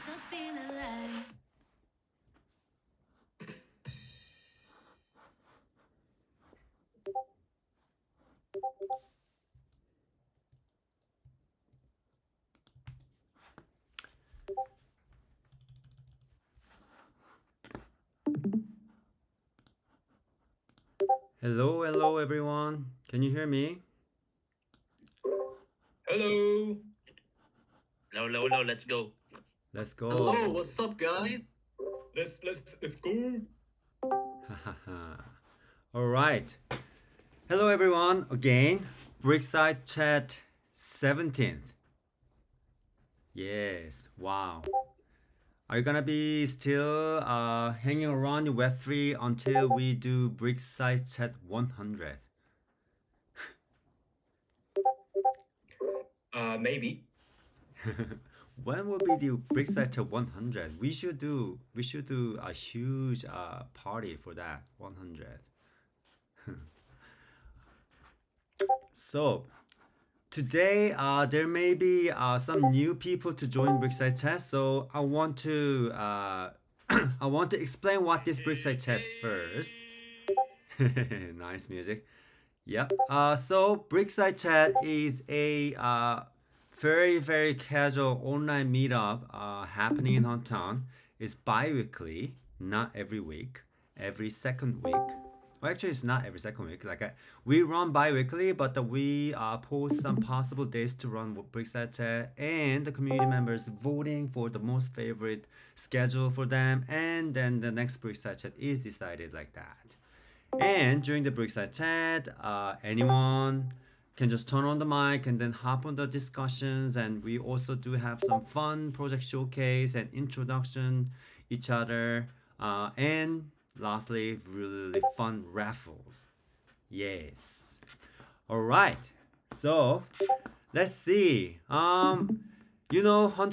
us feel alive. Hello, hello everyone. Can you hear me? Hello. No, no, no, let's go. Let's Hello, go. what's up, guys? Let's go. All right. Hello everyone again. Brickside Chat 17th. Yes. Wow. Are you gonna be still hanging around in Web3 until we do Brickside Chat 100? Maybe. When will be the Brickside Chat 100? We should do a huge party for that 100. So today, there may be some new people to join Brickside Chat, so I want to I want to explain what this Brickside Chat first. Nice music. Yep. So Brickside Chat is a very casual online meetup happening in Hometown. It's bi-weekly, not every week. Every second week. Well, actually, it's not every second week. We run bi-weekly, but we post some possible days to run with Brickside Chat, and the community members voting for the most favorite schedule for them, and then the next Brickside Chat is decided like that. And during the Brickside Chat, anyone can just turn on the mic and then hop on the discussions. And we also do have some fun project showcase and introduction each other. And lastly, really fun raffles. Yes. All right. So let's see. Hunt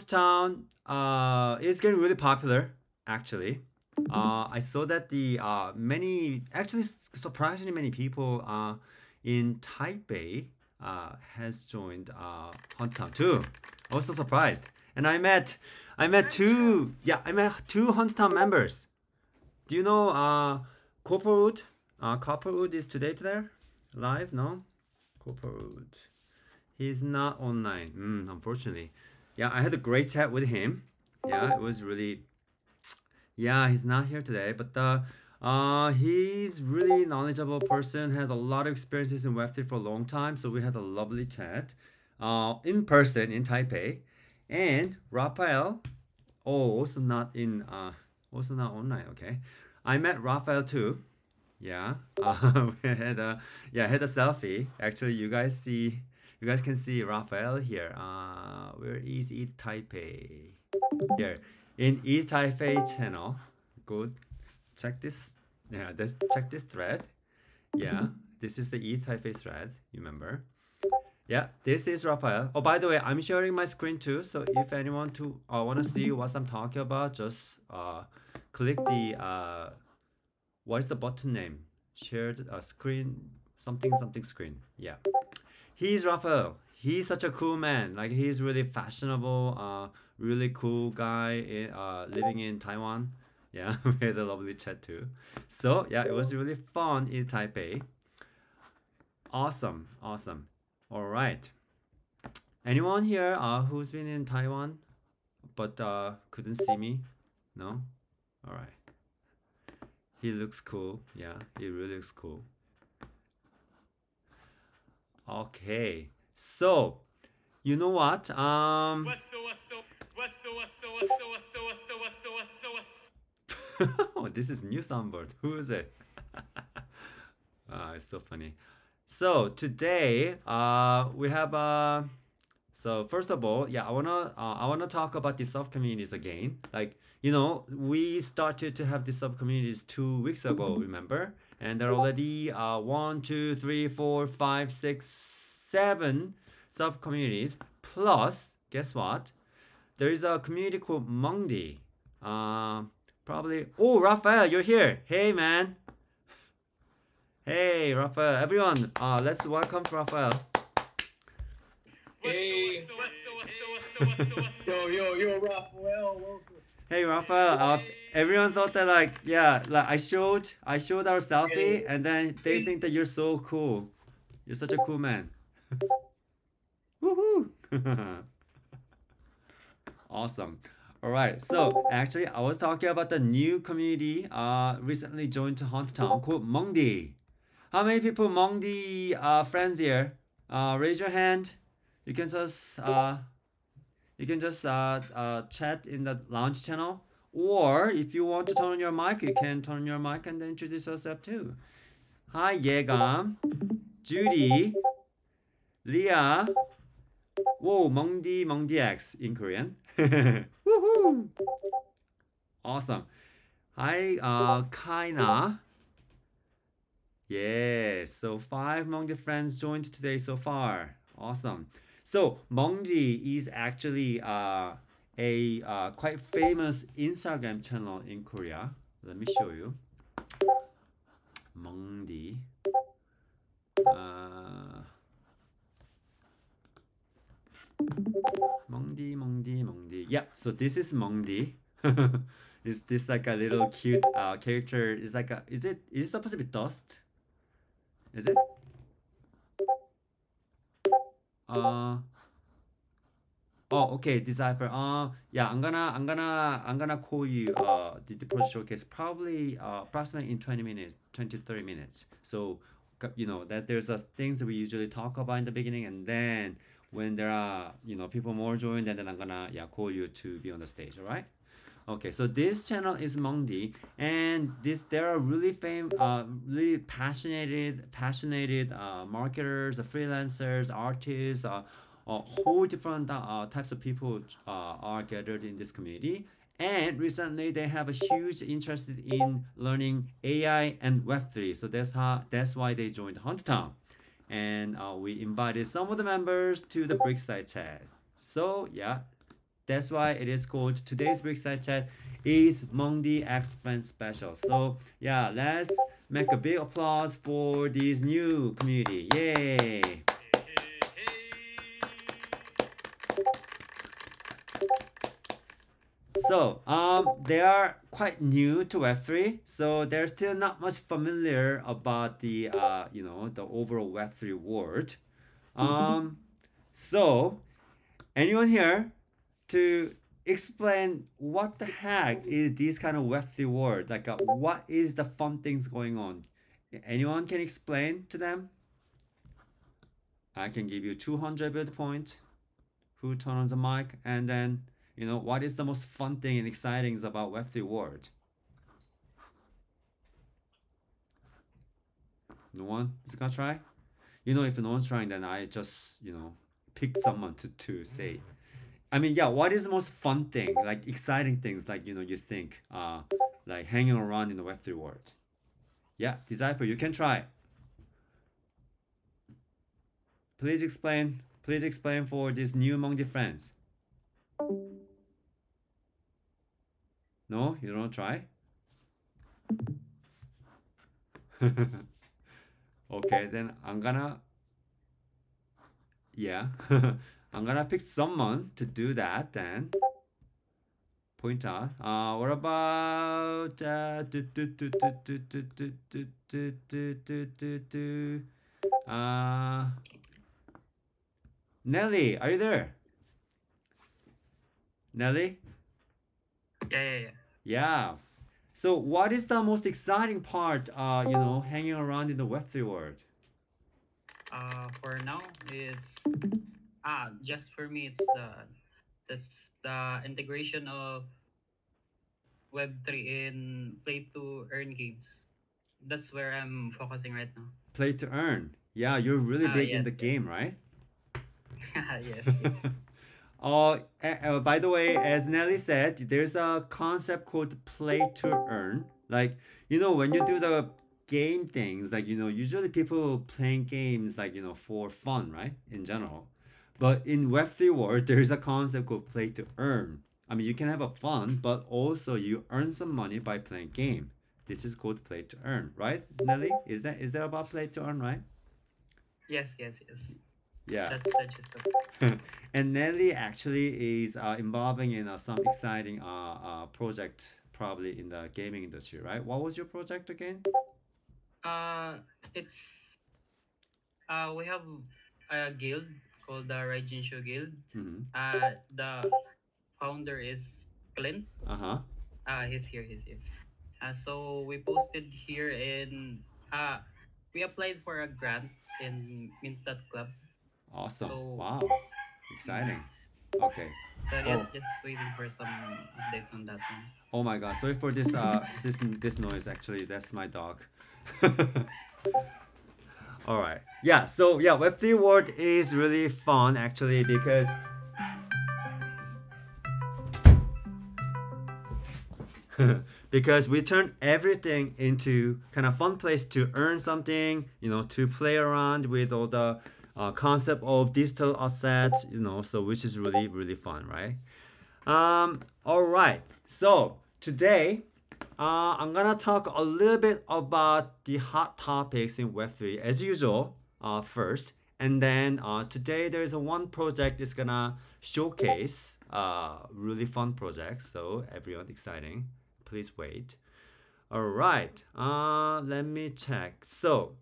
Town is getting really popular actually. I saw that the actually surprisingly many people in Taipei has joined Hunt Town too. I was so surprised, and I met two Hunt Town members. Do you know Copperwood? Copperwood is today there, live? No, Copperwood. He's not online, unfortunately. Yeah, I had a great chat with him. Yeah, it was really. Yeah, he's not here today, but he's really knowledgeable person. Has a lot of experiences in Web3 for a long time. So we had a lovely chat, in person in Taipei, and Raphael. Oh, also not online. Okay, I met Raphael too. Yeah, we had had a selfie. Actually, you guys can see Raphael here. Where is East Taipei? Here in East Taipei channel. Good. Check this. Yeah, let's check this thread. Yeah, this is the East Taipei thread. You remember? Yeah, this is Raphael. Oh, by the way, I'm sharing my screen too. So if anyone to want to see what I'm talking about, just click the what is the button name? Shared screen something screen. Yeah, he's Raphael. He's such a cool man. Like he's really fashionable, really cool guy living in Taiwan. Yeah, we had a lovely chat too. So yeah, it was really fun in Taipei. Awesome, awesome. All right. Anyone here who's been in Taiwan but couldn't see me? No. All right. He looks cool. Yeah, he really looks cool. Okay. So you know what? Oh, this is new soundboard. Who is it? It's so funny. So today, we have So first of all, yeah, I wanna talk about the sub communities again. Like we started to have the sub communities 2 weeks ago. Remember? And there are already one, two, three, four, five, six, seven sub communities. Plus, guess what? There is a community called Mungdi. Probably. Oh, Raphael, you're here. Hey, man. Hey, Raphael. Everyone, let's welcome Raphael. Hey. Yo, Raphael, welcome. Hey Rafa, everyone thought that like yeah, like I showed our selfie Hey. and then they think that you're so cool. You're such a cool man. Woohoo! Awesome. All right. So actually, I was talking about the new community recently joined to Hunt Town called Mungdi. How many people Mungdi friends here? Raise your hand. You can just chat in the lounge channel, or if you want to turn on your mic, you can turn on your mic and then introduce yourself too. Hi, Yegam, Judy, Leah. Whoa, Mungdi X in Korean. Woohoo! Awesome. Hi, Kaina. Yeah, so 5 Mungdi friends joined today so far. Awesome. So Mungdi is actually a quite famous Instagram channel in Korea. Let me show you. Mungdi. Uh, Mungdi. Yeah, so this is Mungdi. Is this like a little cute character? Is like a is it supposed to be dust? Is it? Uh oh, okay, Disciple. Yeah, I'm gonna call you the project showcase probably approximately in 20 minutes, 20 to 30 minutes. So you know that there's things that we usually talk about in the beginning, and then when there are people more joined, and then I'm gonna call you to be on the stage. All right. Okay, so this channel is Mungdi, and there are really passionate marketers, freelancers, artists, whole different types of people are gathered in this community. And recently, they have a huge interest in learning AI and Web3. So that's why they joined Hunttown, and we invited some of the members to the Brickside chat. So yeah, that's why it is called today's Brickside Chat is Mungdi X Friends Special. So yeah, let's make a big applause for this new community. Yay! So they are quite new to Web3, so they're still not much familiar about the the overall Web3 world. Um, so anyone here to explain what the heck is this kind of Web3 world? Like, what is the fun things going on? Anyone can explain to them? I can give you 200 build points. Who turn on the mic? And then, what is the most fun thing and exciting about Web3 world? No one is gonna try? If no one's trying, then I just, pick someone to say. I mean, yeah, what is the most fun thing, like exciting things, like, you think, like hanging around in the Web3 world? Yeah, Disciple, you can try. Please explain. Please explain for these new Mongdi friends. No, you don't try? Okay, then yeah, I'm gonna pick someone to do that then. Point out. What about Nelly? Are you there? Nelly? Yeah. Yeah. So what is the most exciting part? Hanging around in the Web3 world. For now, it's just for me, that's the integration of Web3 in play to earn games. That's where I'm focusing right now. Play to earn. Yeah, you're really big in Yes, the game, right? yes. By the way, as Nelly said, there's a concept called play to earn. Like, when you do the game things, like, usually people playing games, like, for fun, right? In general. But in Web3 world, there is a concept called play to earn. I mean, you can have a fun, but also you earn some money by playing game. This is called play to earn, right, Nelly? Is that about play to earn, right? Yes. Yeah. That's just the And Nelly actually is involving in some exciting project probably in the gaming industry, right? What was your project again? it's we have a guild called the Raijin Show Guild. Mm-hmm. The founder is Clint. Uh-huh. He's here. He's here. So we posted here in we applied for a grant in Mintat Club. Awesome. So Wow. mm, Exciting. Okay. so yes, Oh, just waiting for some updates on that one. oh my God. Sorry for this system this noise actually. That's my dog. All right. Yeah, so yeah, Web3 world is really fun actually because because we turn everything into kind of fun place to earn something, to play around with all the concept of digital assets, so which is really, really fun, right? All right. So today, I'm gonna talk a little bit about the hot topics in Web3 as usual, first, and then today there is a one project is gonna showcase really fun project. So everyone exciting. Please wait. All right. Let me check. So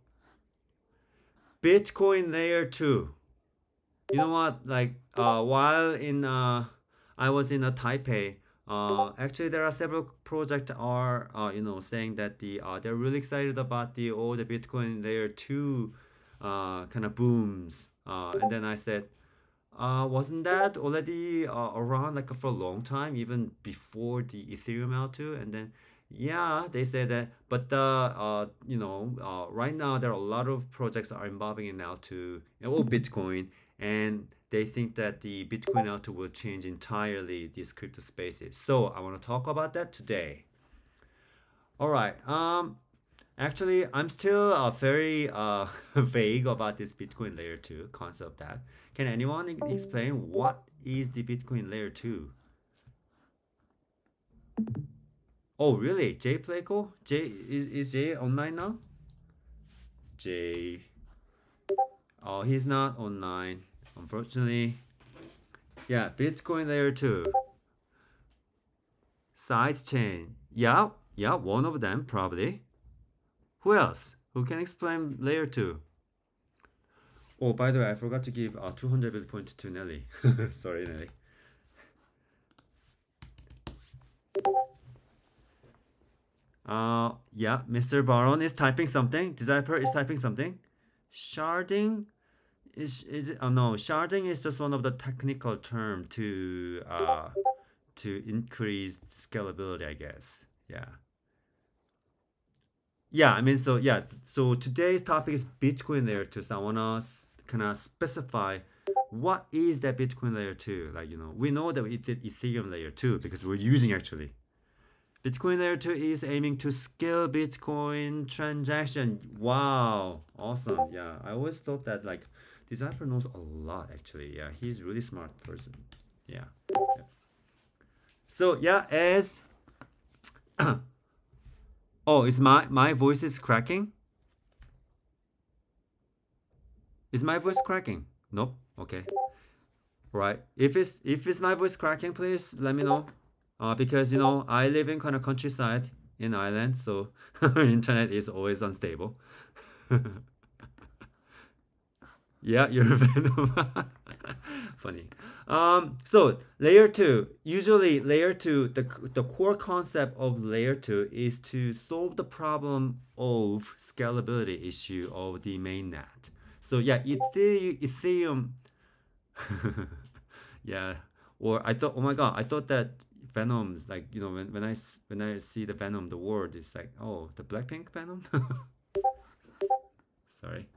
Bitcoin layer two. You know what? Like while in I was in a Taipei. Actually, there are several projects are saying that they're really excited about the all the Bitcoin layer two kind of booms. And then I said, wasn't that already around like for a long time, even before the Ethereum L2? And then, yeah, they said that, but right now there are a lot of projects are involving in L2 or Bitcoin, and they think that the Bitcoin L2 will change entirely these crypto spaces. So I want to talk about that today. All right. Actually, I'm still very vague about this Bitcoin layer 2 concept that. Can anyone explain what is the Bitcoin layer 2? Oh, really? Jay Playco? Is Jay online now? Jay. Oh, he's not online, unfortunately. Yeah, Bitcoin layer 2. Side chain. Yeah, yeah, one of them probably. Who else? Who can explain layer 2? Oh, by the way, I forgot to give 200 build point to Nelly. Sorry, Nelly. Yeah, Mr. Baron is typing something. Developer is typing something. Sharding is it? Oh no, sharding is just one of the technical term to increase scalability, I guess. Yeah. Yeah, I mean, so yeah, so today's topic is Bitcoin layer 2. So I wanna kind of specify what is that Bitcoin layer 2. Like, we know that we did Ethereum layer 2 because we're using actually. Bitcoin layer 2 is aiming to scale Bitcoin transaction. Wow, awesome. Yeah, I always thought that like developer knows a lot actually. Yeah, he's a really smart person. Yeah. Yeah. So yeah, as oh, is my voice is cracking? Is my voice cracking? Nope. Okay. Right. If it's my voice cracking, please let me know. Because I live in kind of countryside in Ireland, so internet is always unstable. Yeah, you're a Venom. Funny. So layer two. Usually, layer two. The core concept of layer two is to solve the problem of scalability issue of the mainnet. So yeah, Ethereum. Yeah. Or I thought, oh my God, I thought that Venom is like when I see the Venom, the word is like, oh, the Blackpink Venom. Sorry.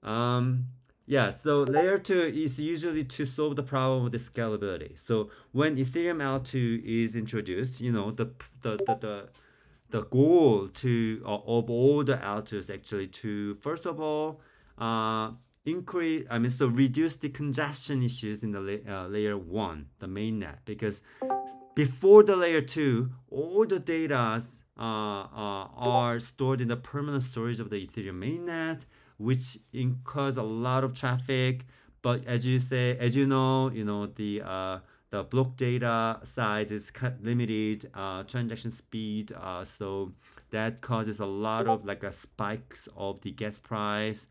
Um, yeah, so layer 2 is usually to solve the problem with the scalability. So when Ethereum L2 is introduced, the goal of all the L2s actually to first of all increase, I mean, so reduce the congestion issues in the layer 1, the mainnet, because before the layer 2, all the data are stored in the permanent storage of the Ethereum mainnet. which incurs a lot of traffic. But as you say, as you know the block data size is limited, transaction speed, so that causes a lot of like a spikes of the gas price.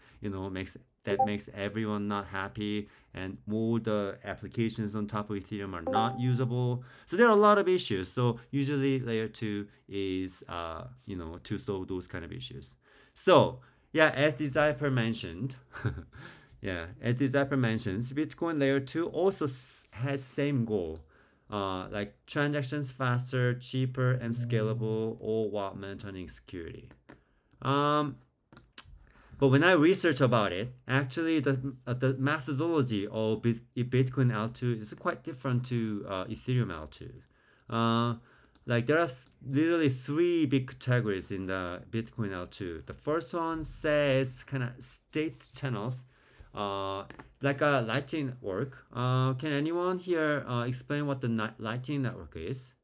Makes everyone not happy, and more the applications on top of Ethereum are not usable. So there are a lot of issues. So usually layer two is to solve those kind of issues. So yeah, as the Zyper mentioned, yeah, as the Zyper mentions, Bitcoin layer two also has same goal. Like transactions faster, cheaper, and scalable, all while maintaining security. Um, but when I research about it, actually the methodology of Bitcoin L2 is quite different to Ethereum L2. Uh, like there are literally three big categories in the Bitcoin L2. The first one says kind of state channels, uh, like a Lightning network. Can anyone here explain what the Lightning network is?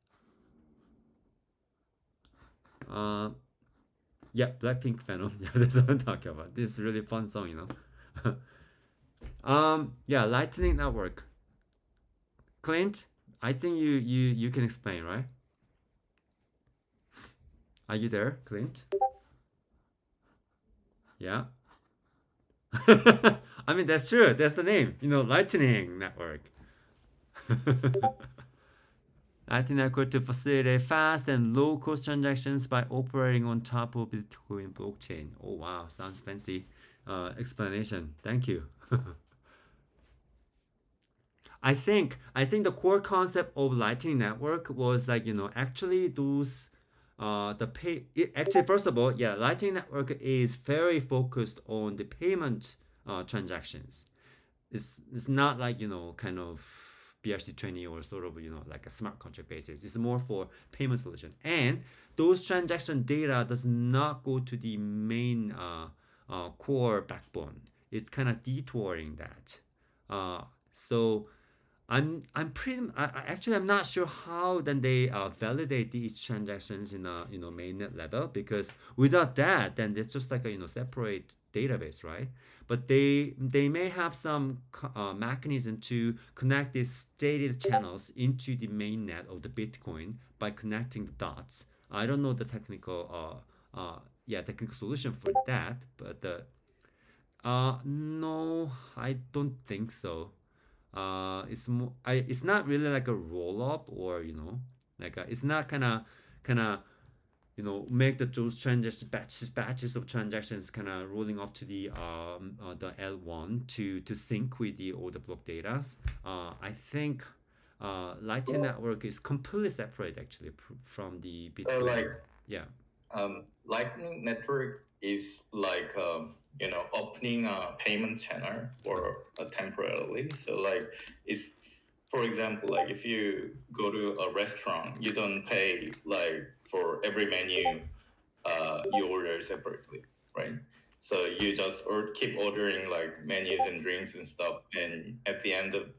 Uh, yeah, Blackpink Phantom. Yeah, that's what I'm talking about. This is a really fun song, you know. Yeah, Lightning Network. Clint, I think you can explain, right? Are you there, Clint? Yeah. I mean, that's true. That's the name. Lightning Network. Lightning Network to facilitate fast and low-cost transactions by operating on top of Bitcoin blockchain. Oh wow, sounds fancy. Explanation. Thank you. I think the core concept of Lightning Network was like actually those the pay it, actually first of all, yeah, Lightning Network is very focused on the payment transactions. It's not like kind of BRC20 or sort of like a smart contract basis. It's more for payment solution, and those transaction data does not go to the main core backbone. It's kind of detouring that. So I'm pretty actually I'm not sure how then they validate these transactions in a mainnet level, because without that then it's just like a separate database, right? But they may have some mechanism to connect these stated channels into the mainnet of the Bitcoin by connecting the dots. I don't know the technical solution for that, but no, I don't think so. It's not really like a roll up, or it's not kind of make those transactions, batches of transactions kind of rolling up to the L1 to sync with the all the block data. I think Lightning Network is completely separate actually from the So Bitcoin. like Yeah. Lightning Network is like opening a payment channel for temporarily. So like it's, for example, like if you go to a restaurant, you don't pay like for every menu you order separately, right? So you just keep ordering like menus and drinks and stuff, and at the end of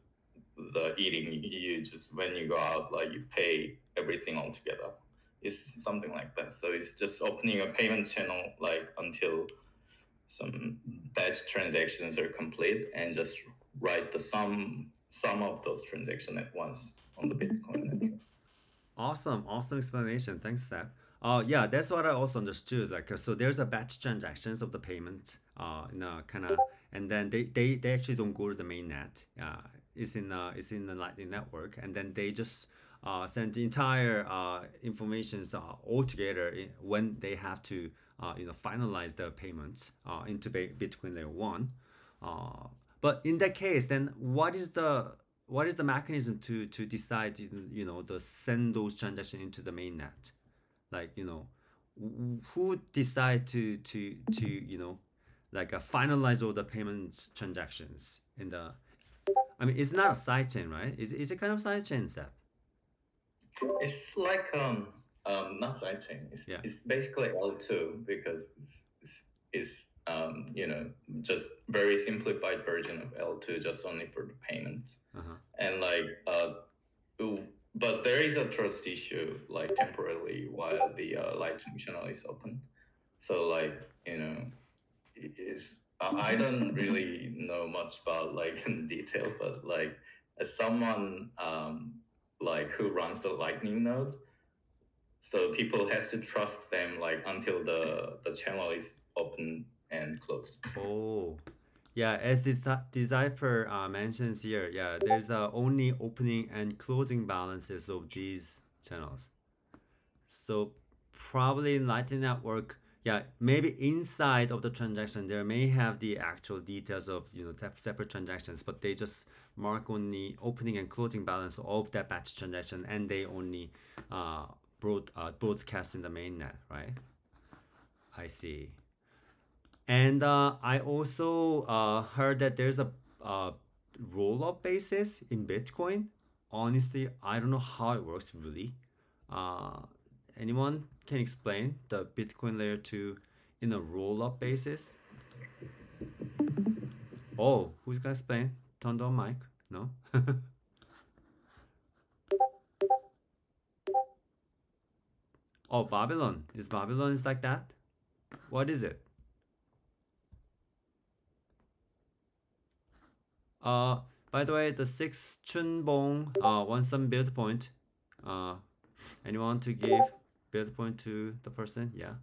the eating, you just, when you go out, like you pay everything all together. It's something like that. So it's just opening a payment channel like until some batch transactions are complete, and just write the sum of those transactions at once on the Bitcoin network. Awesome explanation. Thanks, Seth. Yeah, that's what I also understood. Like, so there's a batch transactions of the payments, kind of, and then they actually don't go to the main net. It's in the Lightning network, and then they just send the entire informations all together when they have to, finalize the payments into Bitcoin layer one. Uh, but in that case, then what is the mechanism to decide to send those transactions into the mainnet? Like who decide to like finalize all the payments transactions in the. I mean, it's not a sidechain, right? Is it kind of sidechain, Seth? It's like not sidechain. It's Yeah. it's basically L2, because it's just very simplified version of L2, just only for the payments. Uh-huh. And like but there is a trust issue like temporarily while the Lightning channel is open. So like it is I don't really know much about like in detail, but like as someone like who runs the Lightning node, so people has to trust them like until the channel is open and closed. Oh, yeah. As this Decipher mentions here, yeah, there's only opening and closing balances of these channels. So probably in Lightning Network, yeah, maybe inside of the transaction there may have the actual details of separate transactions, but they just mark only opening and closing balance of that batch transaction, and they only broadcast in the mainnet, right? I see. And I also heard that there's a roll-up basis in Bitcoin. Honestly, I don't know how it works really. Uh, Anyone can explain the Bitcoin layer 2 in a roll-up basis? Oh, who's gonna explain? Turn on mic. No? Oh, Babylon. Babylon is like that? What is it? Uh, by the way, the 6 Chunbong wants some build point. Uh, Anyone to give build point to the person? Yeah.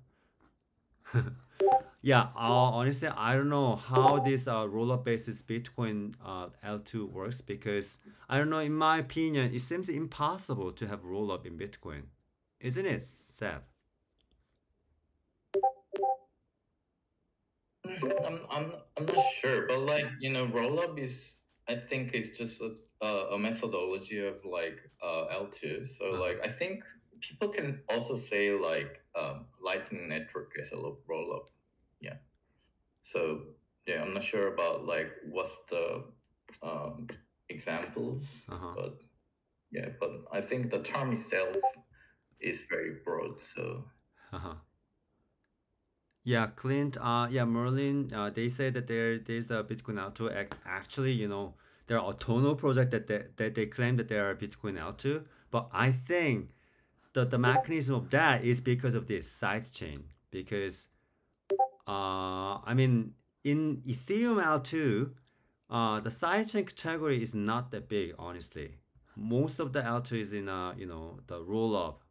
Yeah, honestly, I don't know how this roll-up basis Bitcoin L2 works, because I don't know. In my opinion, it seems impossible to have roll-up in Bitcoin, isn't it, Seb? I'm not sure, but like roll up is, I think it's just a methodology of like L2. So like I think people can also say like Lightning Network is a roll up. Yeah. So yeah, I'm not sure about like what's the um, examples, but yeah, but I think the term itself is very broad. So Yeah, Clint. Yeah, Merlin. They say that there's the Bitcoin L2. Actually, there are a ton of projects that they claim that they are Bitcoin L2. But I think the mechanism of that is because of this side chain. Because I mean, in Ethereum L2, the sidechain category is not that big, honestly. Most of the L2 is in the roll up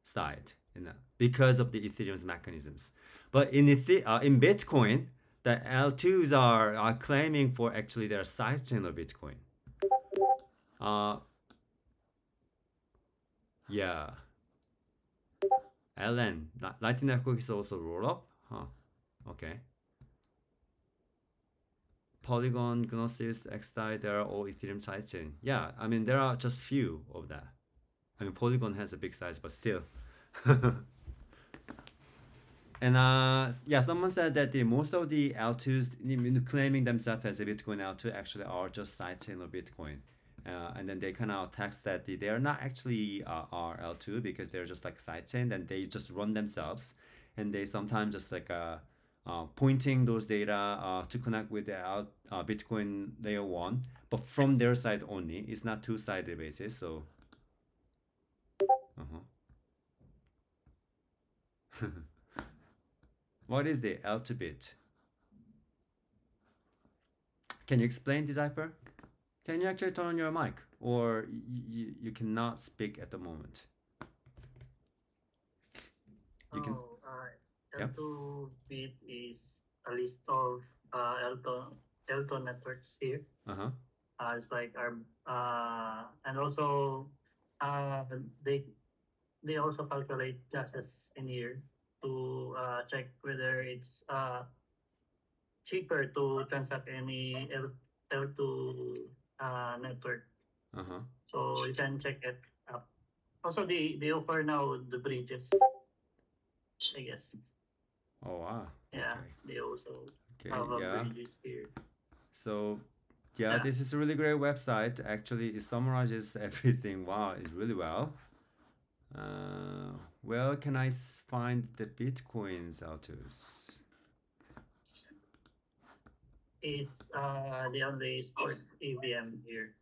side, because of the Ethereum's mechanisms. But in Bitcoin, the L2s are claiming for actually their sidechain of Bitcoin. Uh, yeah. LN, Lightning Network is also roll up, huh? Okay. Polygon, Gnosis, XDAI, they are all Ethereum sidechain. Yeah, I mean, there are just few of that. I mean, Polygon has a big size, but still. And yeah, someone said that most of the L2s claiming themselves as a Bitcoin L2 actually are just sidechain of Bitcoin. And then they kind of text that they are not actually are L2 because they're just like sidechain, and they just run themselves. And they sometimes just like pointing those data to connect with the Bitcoin layer 1, but from their side only. It's not two-sided basis. So what is the L2 bit? Can you explain, Decipher? Can you actually turn on your mic, or you cannot speak at the moment? You can. L2 bit is a list of L2 networks here. It's like our and also uh, they they also calculate classes in here to check whether it's cheaper to transact any L2 network. So you can check it up. Also, they offer now the bridges, I guess. Oh wow. Yeah, Okay. they also Okay. have a Yeah. bridges here. So, yeah, this is a really great website. Actually, it summarizes everything. Wow, it's really well. Where can I find the Bitcoins, Altus? It's the only sports EVM here.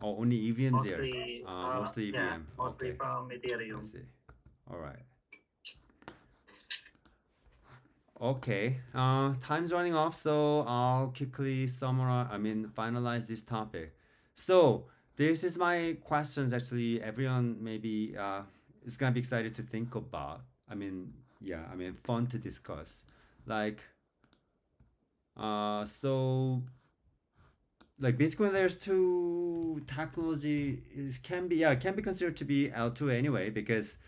Oh, only EVMs Mostly, here. Mostly EVM. yeah, mostly Okay. from Ethereum. I see. All right. Okay, time's running off, so I'll quickly summarize, finalize this topic. So, this is my questions actually, everyone maybe is gonna be excited to think about. Yeah, fun to discuss. Like, so, like Bitcoin layers 2 technology can be considered to be L2 anyway, because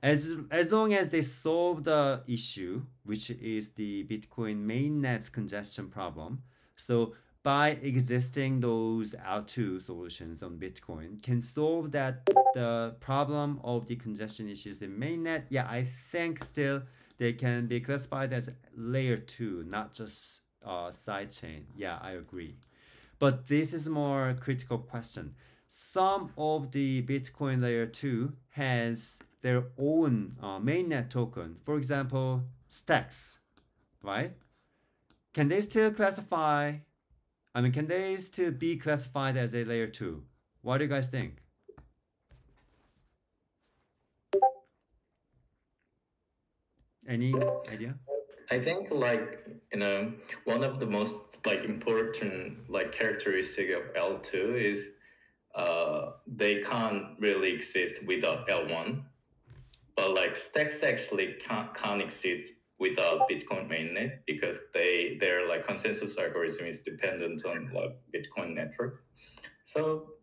as long as they solve the issue, which is the Bitcoin mainnet's congestion problem, so by existing those L2 solutions on Bitcoin can solve that the problem of the congestion issues in mainnet. Yeah, I think still they can be classified as layer 2, not just sidechain. Yeah, I agree. But this is more critical question. Some of the Bitcoin layer 2 has their own mainnet token. For example, stacks, right? Can they still classify, can they still be classified as a layer 2? What do you guys think? Any idea? I think one of the most important characteristic of L2 is they can't really exist without L1, but like stacks actually can't exist without Bitcoin mainnet because their like consensus algorithm is dependent on like Bitcoin network. So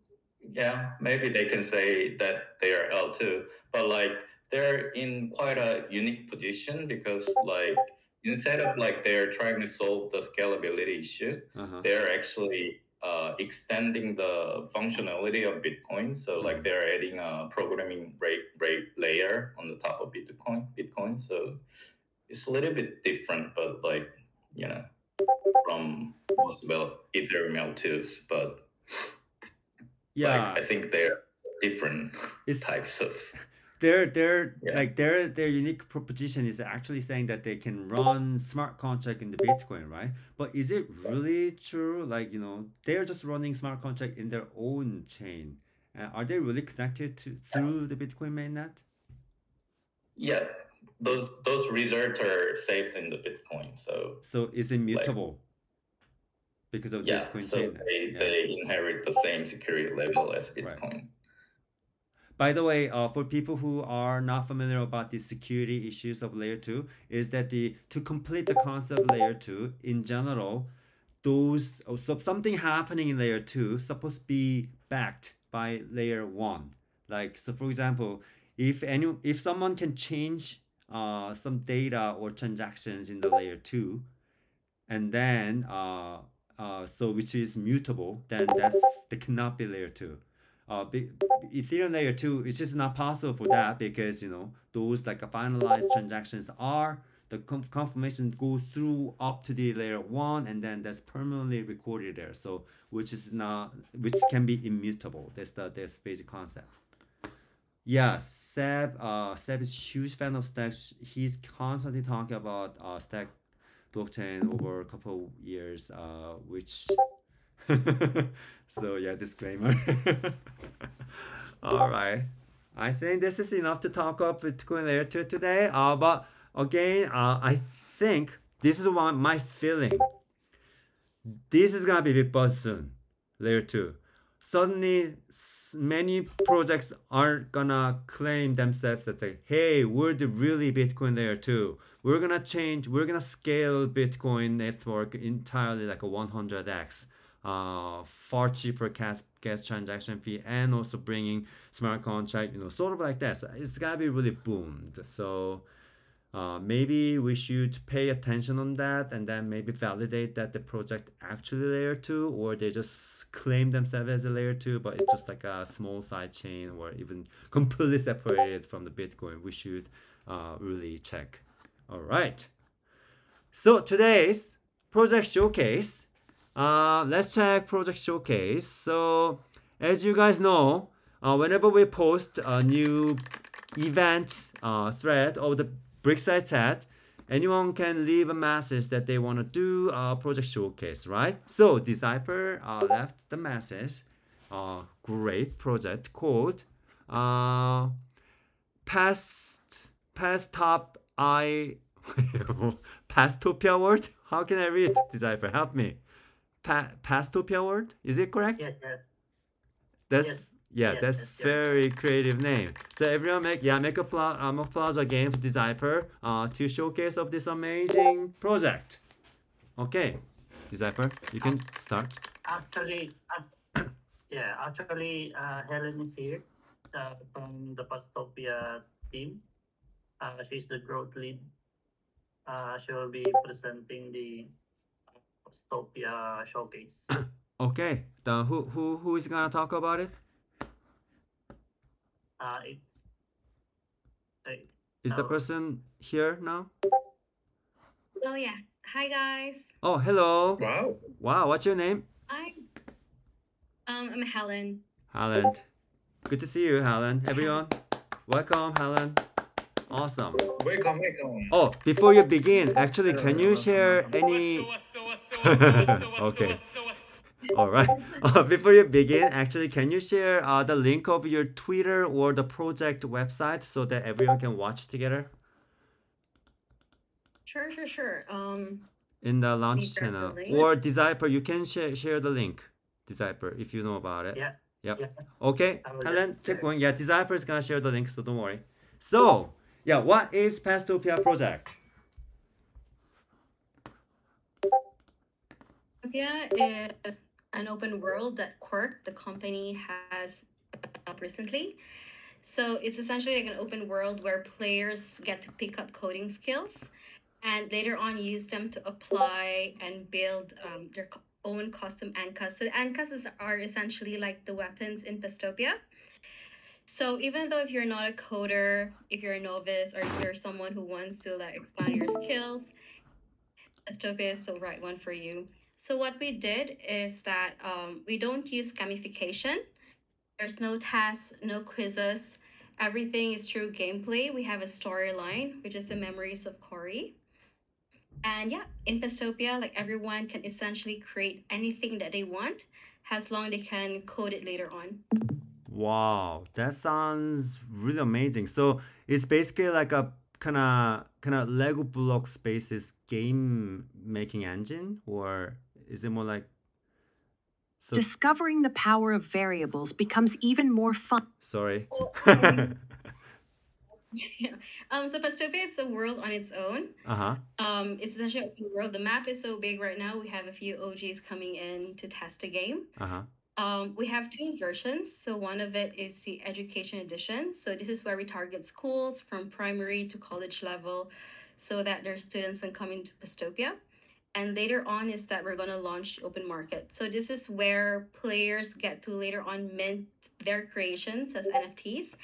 yeah, maybe they can say that they are L2, but like they're in quite a unique position because like instead of like they're trying to solve the scalability issue, they're actually extending the functionality of Bitcoin. So like they're adding a programming rate layer on the top of Bitcoin. So it's a little bit different, but like, you know, from most Ethereum L2s, but yeah, like I think they're different types of their unique proposition is actually saying that they can run smart contract in the Bitcoin, right? But is it really true? Like, they're just running smart contract in their own chain. Are they really connected to through the Bitcoin mainnet? Yeah, those results are saved in the Bitcoin. So is it mutable? Because of Bitcoin chain. They inherit the same security level as Bitcoin. Right. By the way, for people who are not familiar about the security issues of layer 2, is that to complete the concept of layer 2, in general, something happening in layer 2 supposed to be backed by layer 1. Like, so for example, if someone can change some data or transactions in the layer 2, and then which is mutable, then that cannot be layer 2. Ethereum layer 2 is just not possible for that because those like finalized transactions are the confirmation go through up to the layer 1 and then that's permanently recorded there, so which can be immutable. That's basic concept. Yeah, Seb is huge fan of stacks. He's constantly talking about stack blockchain over a couple years, which so yeah, disclaimer. All right, I think this is enough to talk about Bitcoin layer 2 today. But again, I think this is my feeling. This is gonna be big buzz soon, layer 2. Suddenly, many projects are gonna claim themselves as like, hey, we're the really Bitcoin layer 2. We're gonna scale Bitcoin network entirely like a 100x. Far cheaper gas transaction fee, and also bringing smart contract, sort of like that. So it's gotta be really boomed. So maybe we should pay attention on that and then maybe validate that the project actually layer 2, or they just claim themselves as a layer 2, but it's just like a small side chain or even completely separated from the Bitcoin. We should really check. All right. So today's project showcase. Let's check project showcase. So as you guys know, whenever we post a new event thread of the Brickside chat, anyone can leave a message that they want to do a project showcase, right? So Decipher left the message. Great project called past top I Pastopia word? How can I read, Decipher? Help me. Pastopia word? Is it correct? Yes, yes, That's yes, yeah, yes, that's yes, you're very correct. creative name. So everyone make a plaza game for Decipher to showcase of this amazing project. Okay, Decipher, you can Ac- start. Actually, yeah, actually, Helen is here from the Pastopia team. She's the growth lead. She will be presenting the Pastopia showcase. Okay, the who is gonna talk about it? It's Is the Helen. person here now? Oh yes. Hi guys. Oh, hello. Wow. Wow, what's your name? I'm Helen. Helen. Good to see you, Helen. Everyone, welcome, Helen. Awesome. Welcome, welcome. Oh, before you begin, actually, can you Welcome, share welcome. any? Okay. All right. Before you begin, actually, can you share the link of your Twitter or the project website so that everyone can watch together Sure. in the Let me launch grab the channel? link. Or Decipher, you can share the link, Decipher, if you know about it. Yeah, Yep. yeah. Okay, I will Helen, just keep share. going. Yeah, Decipher is gonna share the link, so don't worry. So, yeah, what is Pastopia project? Utopia is an open world that Quirk, the company, has developed recently. So it's essentially like an open world where players get to pick up coding skills and later on use them to apply and build their own custom anchas. So anchas are essentially like the weapons in Pastopia. So even though if you're not a coder, if you're a novice, or if you're someone who wants to like expand your skills, Astopia is the right one for you. So what we did is that we don't use gamification. There's no tasks, no quizzes. Everything is through gameplay. We have a storyline, which is the memories of Corey. And yeah, in Pastopia, like everyone can essentially create anything that they want, as long they can code it later on. Wow, that sounds really amazing. So it's basically like a kind of Lego block spaces game making engine, or is it more like so? Discovering the power of variables becomes even more fun. Sorry. Yeah. So Pastopia is a world on its own. Uh-huh. It's essentially an open world. The map is so big right now. We have a few OGs coming in to test the game. Uh-huh. We have two versions. So one of it is the education edition. So this is where we target schools from primary to college level so that their students can come into Pastopia. And later on is that we're going to launch the open market. So this is where players get to later on mint their creations as NFTs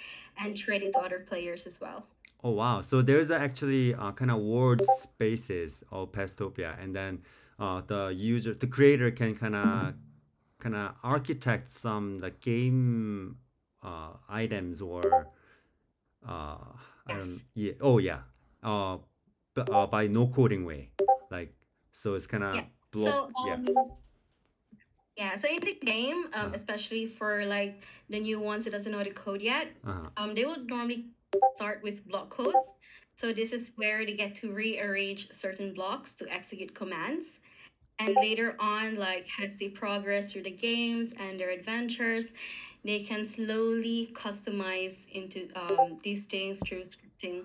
and trade it to other players as well. Oh wow! So there's actually kind of word spaces of Pastopia, and then the creator can kind of architect some like game items or I don't Yes. yeah oh yeah by no coding way, like, so it's kind of Yeah. block. So Yeah. yeah, so in the game, especially for like the new ones that doesn't know the code yet, they would normally start with block code. So this is where they get to rearrange certain blocks to execute commands. And later on, like as they progress through the games and their adventures, they can slowly customize into these things through scripting.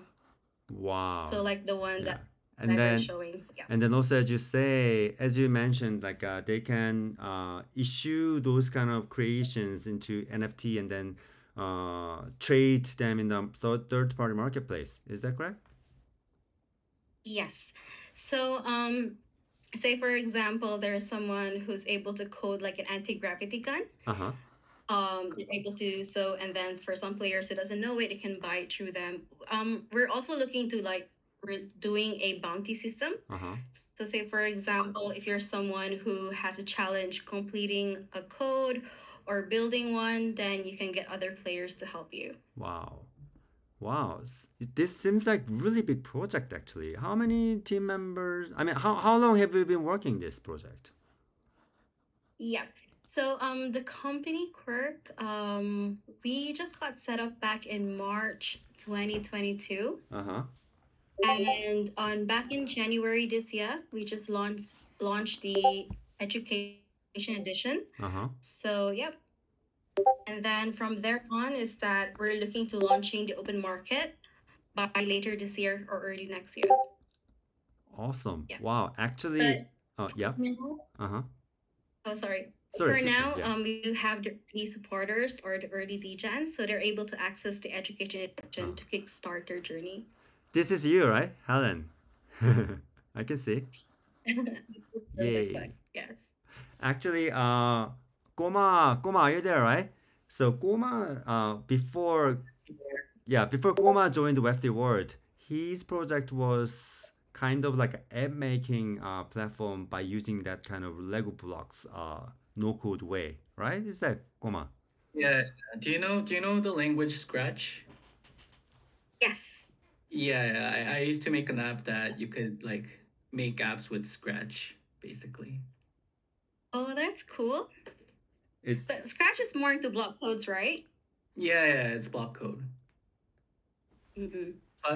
Wow. So like the one Yeah. that And I was then showing. Yeah. and then also, as you mentioned, like they can issue those kind of creations into NFT and then trade them in the third party marketplace. Is that correct? Yes. So say for example, there's someone who's able to code like an anti-gravity gun. Uh-huh. They're able to do so, and then for some players who doesn't know it, they can buy it through them. We're also looking to like we're doing a bounty system. Uh-huh. So say for example, if you're someone who has a challenge completing a code or building one, then you can get other players to help you. Wow. Wow. This seems like really big project actually. How many team members? I mean, how long have you been working this project? Yeah. So the company Quirk, we just got set up back in March 2022. Uh-huh. And back in January this year, we just launched the education edition. So yep. And then from there on is that we're looking to launching the open market by later this year or early next year. Awesome. Yeah. Wow. Actually, yeah. Oh, sorry. Sorry. For now, Yeah. we do have the early supporters or the early degens, so they're able to access the education edition to kickstart their journey. This is you, right, Helen? I can see. Yay. Yes. Actually, Goma, are you there, right? So Goma, before Goma joined Web3 World, his project was kind of like an app making platform by using that kind of Lego blocks, no code way, right? Is that Goma? Yeah. Do you know the language Scratch? Yes. Yeah, I used to make an app that you could like make apps with Scratch, basically. Oh, that's cool. But Scratch is more into block codes, right? Yeah, it's block code.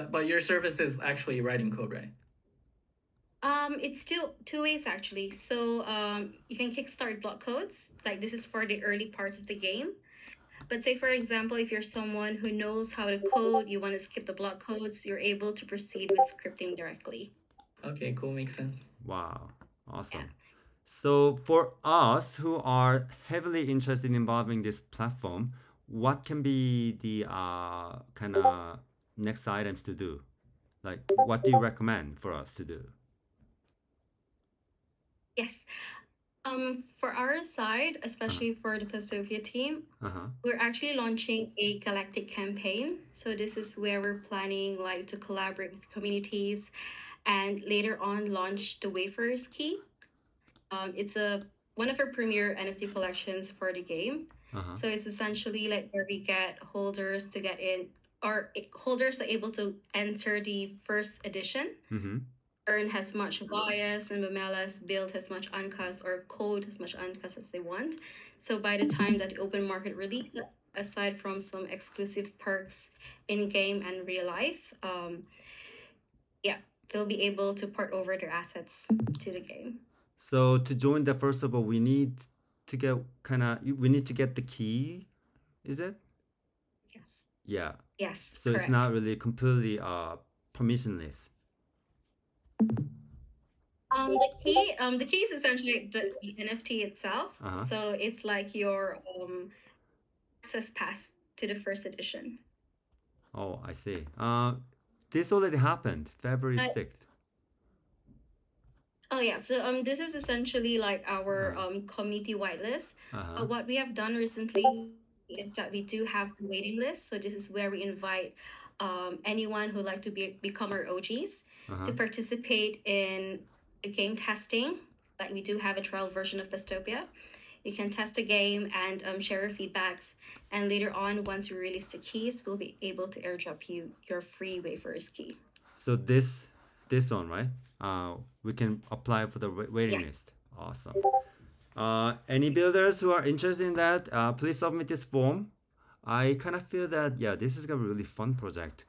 But your service is actually writing code, right? It's two ways actually. So you can kickstart block codes. Like this is for the early parts of the game. But say for example, if you're someone who knows how to code, you want to skip the block codes, you're able to proceed with scripting directly. Okay, cool, makes sense. Wow, awesome. Yeah. So for us who are heavily interested in involving this platform, what can be the kind of next items to do? Like, what do you recommend for us to do? Yes. For our side, especially for the Pastopia team, we're actually launching a galactic campaign. So this is where we're planning like to collaborate with communities and later on launch the Wayfarer's Key. It's one of our premier NFT collections for the game. So it's essentially like where we get holders to get in, or holders are able to enter the first edition. Earn as much bias and memelas, build as much uncas or code as much uncas as they want. So by the time that the open market releases, aside from some exclusive perks in game and real life, they'll be able to port over their assets to the game. So to join that, first of all, we need to get the key, is it? Yes. Yeah. Yes. So correct. It's not really completely permissionless. The key is essentially the NFT itself. So it's like your access pass to the first edition. Oh, I see. This already happened, February 6th. Oh yeah, so this is essentially like our community whitelist. What we have done recently is that we do have a waiting list. So this is where we invite anyone who'd like to become our OGs to participate in the game testing. Like we do have a trial version of Pastopia. You can test the game and share your feedbacks. And later on, once we release the keys, we'll be able to airdrop you your free Wayfarer's Key. So this one, right? We can apply for the waiting list. Awesome. Any builders who are interested in that, please submit this form. I kind of feel that, this is gonna be a really fun project.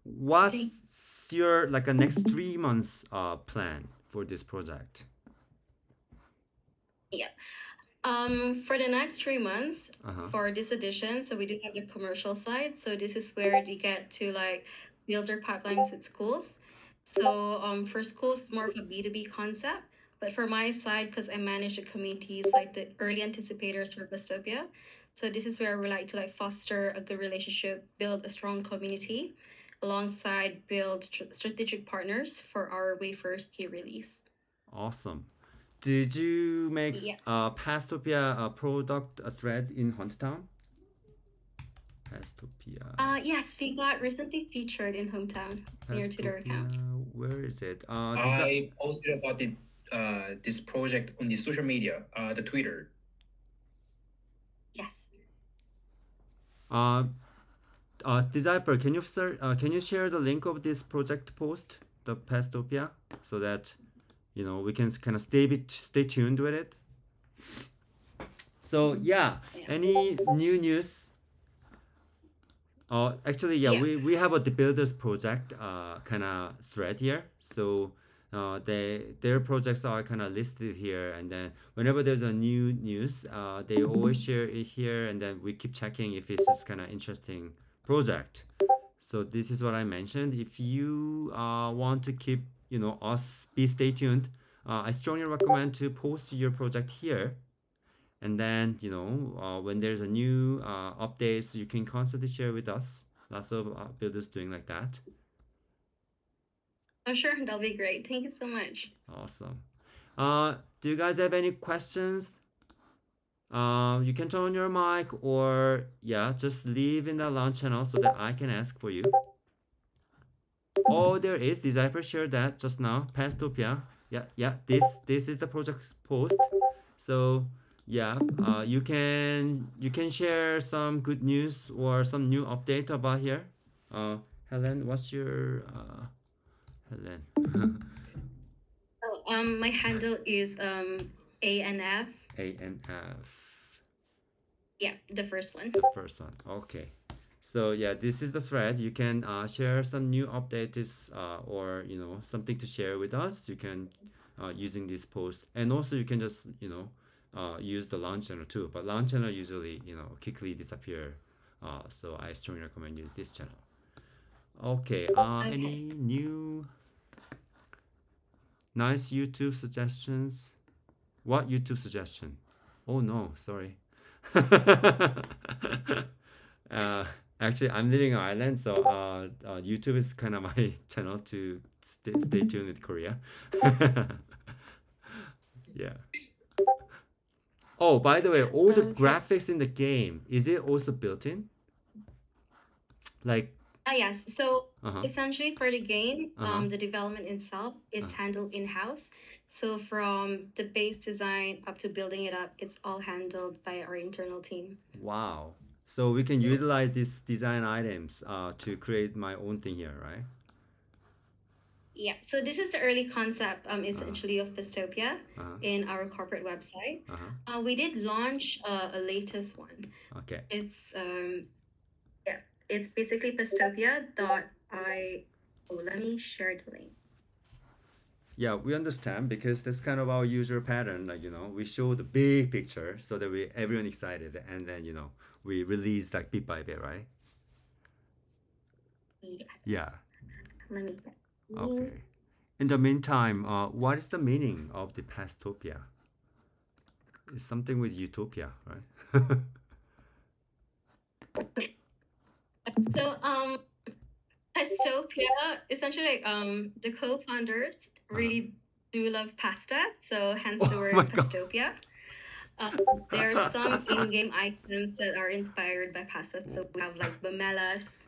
What's your like a next 3 months plan for this project? Yeah. For the next 3 months for this edition, so we do have the commercial side. So this is where you get to like build their pipelines with schools. So for schools, it's more of a B2B concept. But for my side, because I manage the communities like the early anticipators for Pastopia, so this is where we like to like foster a good relationship, build a strong community, alongside build strategic partners for our Wayfarer's Key release. Awesome. Did you make Pastopia product a thread in Hometown? Pastopia. Yes, we got recently featured in Hometown near to their account. Where is it? I posted about this project on the social media, the Twitter. Yes. Designer, can you share the link of this project post, the Pastopia, so that we can kind of stay tuned with it. So any new news Actually, yeah, Yeah. we have the builders project kind of thread here. So their projects are kind of listed here, and then whenever there's a new news, they always share it here, and then we keep checking if it's this kind of interesting project. So this is what I mentioned. If you want to keep, us be stay tuned, I strongly recommend to post your project here. And then, when there's a new updates, you can constantly share with us. Lots of builders doing like that. Oh, sure. That'll be great. Thank you so much. Awesome. Do you guys have any questions? You can turn on your mic or, yeah, just leave in the launch channel so that I can ask for you. Oh, there is. Designer shared that just now. Pastopia. Yeah. This is the project post. So yeah, you can share some good news or some new update about here. Helen, what's your Helen? My handle is ANF. ANF. Yeah, the first one. The first one. Okay. So yeah, this is the thread. You can share some new updates or something to share with us. You can using this post, and also you can just use the launch channel too. But launch channel usually quickly disappear. So I strongly recommend use this channel. Okay. Okay. Any new nice YouTube suggestions? What YouTube suggestion? Oh no, sorry. Actually, I'm living in Ireland, so YouTube is kind of my channel to stay tuned with Korea. Yeah. Oh, by the way, all the Okay. graphics in the game, is it also built in? Like, Yes. So uh-huh. essentially for the game, Uh-huh. the development itself, it's handled in-house. So from the base design up to building it up, it's all handled by our internal team. Wow. So we can utilize these design items to create my own thing here, right? Yeah. So this is the early concept, essentially of Pastopia Uh-huh. in our corporate website. Uh-huh. We did launch a latest one. Okay. It's it's basically pastopia.i. Oh, let me share the link. Yeah, we understand because that's kind of our usual pattern. Like, we show the big picture so that everyone excited, and then we release like bit by bit, right? Yes. Yeah. Let me get. Okay. In the meantime, what is the meaning of the pastopia? It's something with utopia, right? So Pastopia, essentially the co-founders really do love pasta, so hence the word my God. Pastopia. There are some in-game items that are inspired by pasta. So we have like bamelas.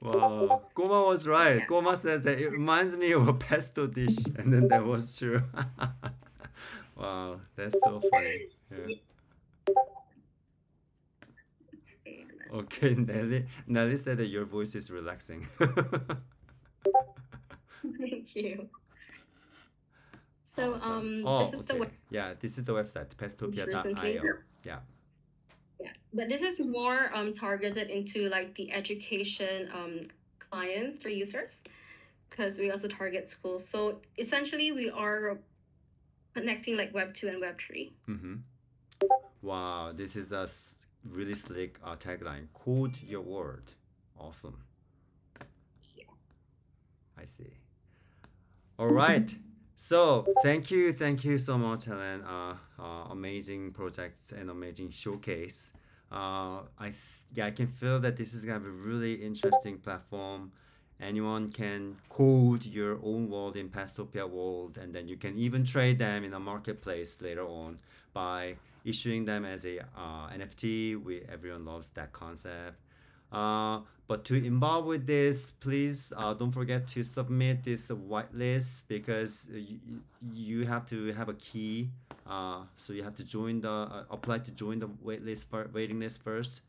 Wow, Goma was right. Yeah. Goma says that it reminds me of a pesto dish, and then that was true. Wow, that's so funny. Yeah. Okay, Nelly said that your voice is relaxing. Thank you. So Awesome. this is the yeah, this is the website recently. pastopia.io. Yeah. Yeah, but this is more targeted into like the education clients or users, because we also target schools. So essentially, we are connecting like Web 2 and Web 3. Mm-hmm. Wow, this is a really slick tagline. Code your world. Awesome. Yes. I see. All right. So thank you so much, Helen. Amazing project and amazing showcase. I can feel that this is gonna be a really interesting platform. Anyone can code your own world in Pastopia world, and then you can even trade them in a marketplace later on by issuing them as a NFT. Everyone loves that concept. But to involve with this, please don't forget to submit this whitelist because you have to have a key. So you have to join the apply to join the waiting list first.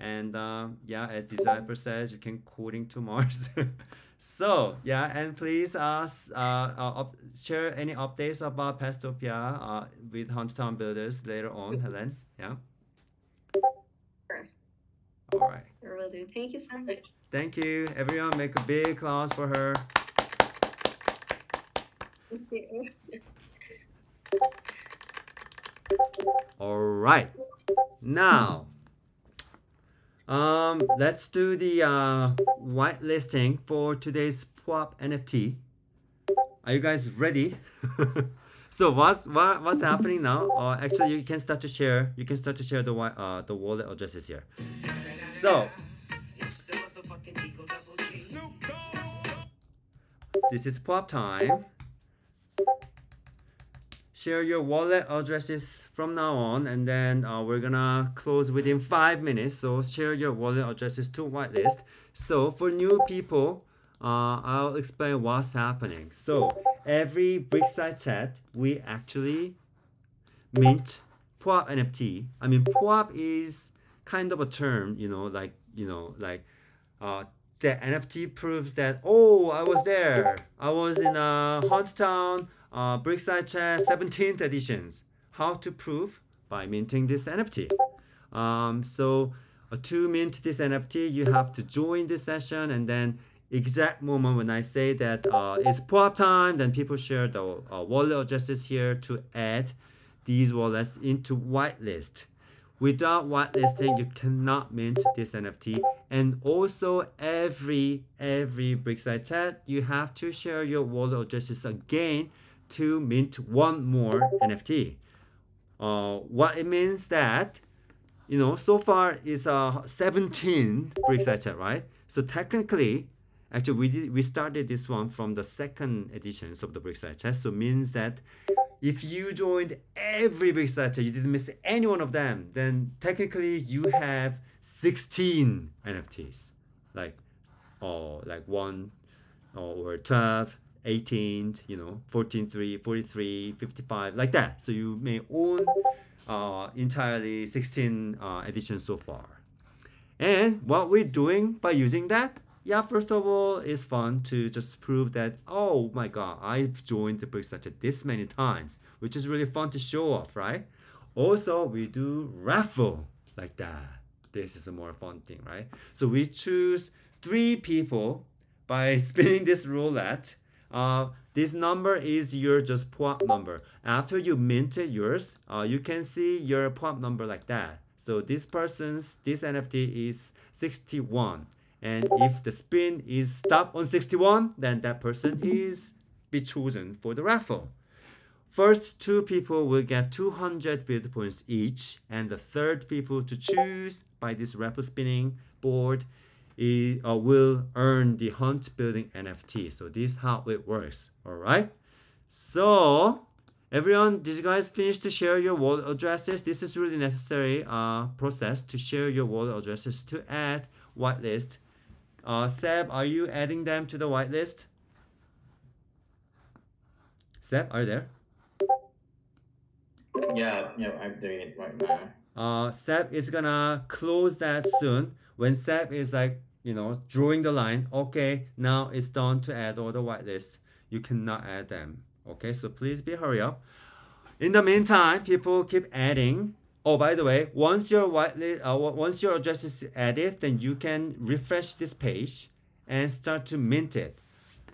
And as developer says, you can coding to Mars. So and please share any updates about Pastopia with Hunttown Builders later on, Helen. Yeah. Sure. All right. We're will do. Thank you so much. Thank you. Everyone make a big applause for her. Thank you. All right. Now, let's do the whitelisting for today's PWAP NFT. Are you guys ready? So what's happening now? Actually, you can start to share. You can start to share the wallet addresses here. So this is PWAP time. Share your wallet addresses from now on, and then we're gonna close within 5 minutes. So share your wallet addresses to whitelist. So for new people, I'll explain what's happening. So every Brickside chat, we actually mint PWAP NFT. I mean, PWAP is kind of a term, like the NFT proves that, oh, I was there. I was in Hunt Town, Brickside Chat 17th editions. How to prove? By minting this NFT. So to mint this NFT, you have to join this session, and then exact moment when I say that it's PWAP time, then people share the wallet addresses here to add these wallets into whitelist. Without whitelisting, you cannot mint this NFT. And also every Brickside chat, you have to share your wallet addresses again to mint one more NFT. What it means that, so far is 17 Brickside chat, right? So technically, actually we started this one from the second editions of the Brickside chat. So means that if you joined every Brickside chat, you didn't miss any one of them, then technically you have 16 NFTs, like 1 or 12, 18, 14, 3, 43, 55, like that. So you may own entirely 16 editions so far. And what we're doing by using that, yeah, first of all, it's fun to just prove that, oh my god, I've joined the Brickside chat this many times, which is really fun to show off, right? Also, we do raffle like that. This is a more fun thing, right? So we choose 3 people by spinning this roulette. This number is your just PWAP number. After you minted yours, you can see your PWAP number like that. So this NFT is 61. And if the spin is stopped on 61, then that person is be chosen for the raffle. First 2 people will get 200 build points each, and the third people to choose by this raffle spinning board will earn the Hunt Building NFT. So this is how it works. All right. So everyone, did you guys finish to share your wallet addresses? This is really necessary process to share your wallet addresses to add whitelist. Seb, are you adding them to the whitelist? Seb, are you there? Yeah, I'm doing it right now. Seb is gonna close that soon. When Seb is like, drawing the line, okay, now it's done to add all the whitelist. You cannot add them. Okay, so please hurry up. In the meantime, people keep adding. Oh, by the way, once your address is added, then you can refresh this page and start to mint it.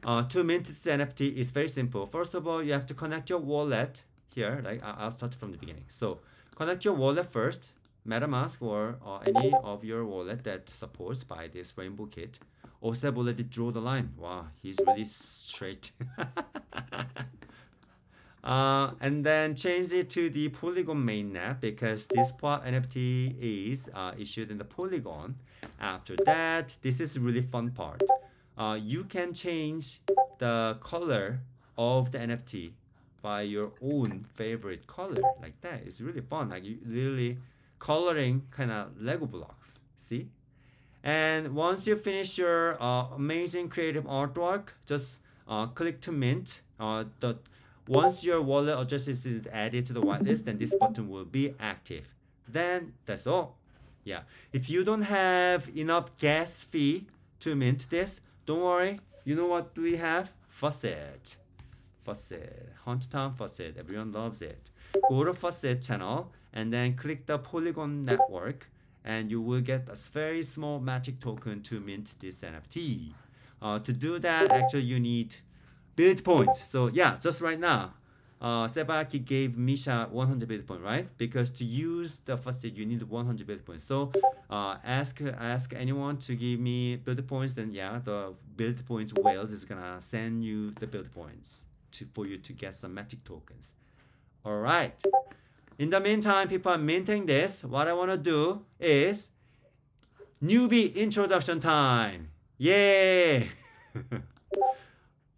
To mint this NFT is very simple. First of all, you have to connect your wallet here. Like I'll start from the beginning. So connect your wallet first, MetaMask or any of your wallet that supports by this rainbow kit. Oh, Seb already drew the line. Wow, he's really straight. And then change it to the Polygon mainnet because this PWAP NFT is issued in the Polygon. After that, this is really fun part. You can change the color of the NFT by your own favorite color like that. It's really fun. Like you literally coloring kind of Lego blocks. See? And once you finish your amazing creative artwork, just click to mint. Once your wallet address is added to the whitelist, then this button will be active. Then that's all. Yeah. If you don't have enough gas fee to mint this, don't worry. You know what we have? Faucet. Hunt Town Faucet. Everyone loves it. Go to Faucet channel and then click the Polygon network and you will get a very small magic token to mint this NFT. To do that, actually you need build points. So yeah, just right now, Sebaki gave Misha 100 build points, right? Because to use the first aid, you need 100 build points. So ask anyone to give me build points, then yeah, the build points whales is gonna send you the build points for you to get some magic tokens. All right. In the meantime, people are minting this. What I want to do is newbie introduction time. Yay!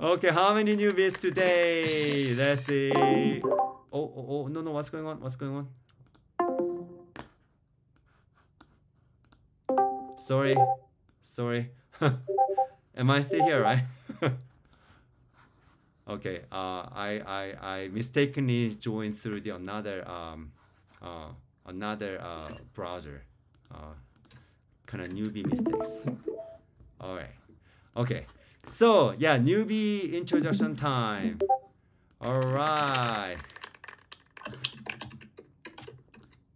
Okay, how many newbies today? Let's see. Oh, no, what's going on? What's going on? Sorry. Am I still here, right? Okay, I mistakenly joined through the another browser. Kind of newbie mistakes. All right. Okay. So yeah, newbie introduction time. All right.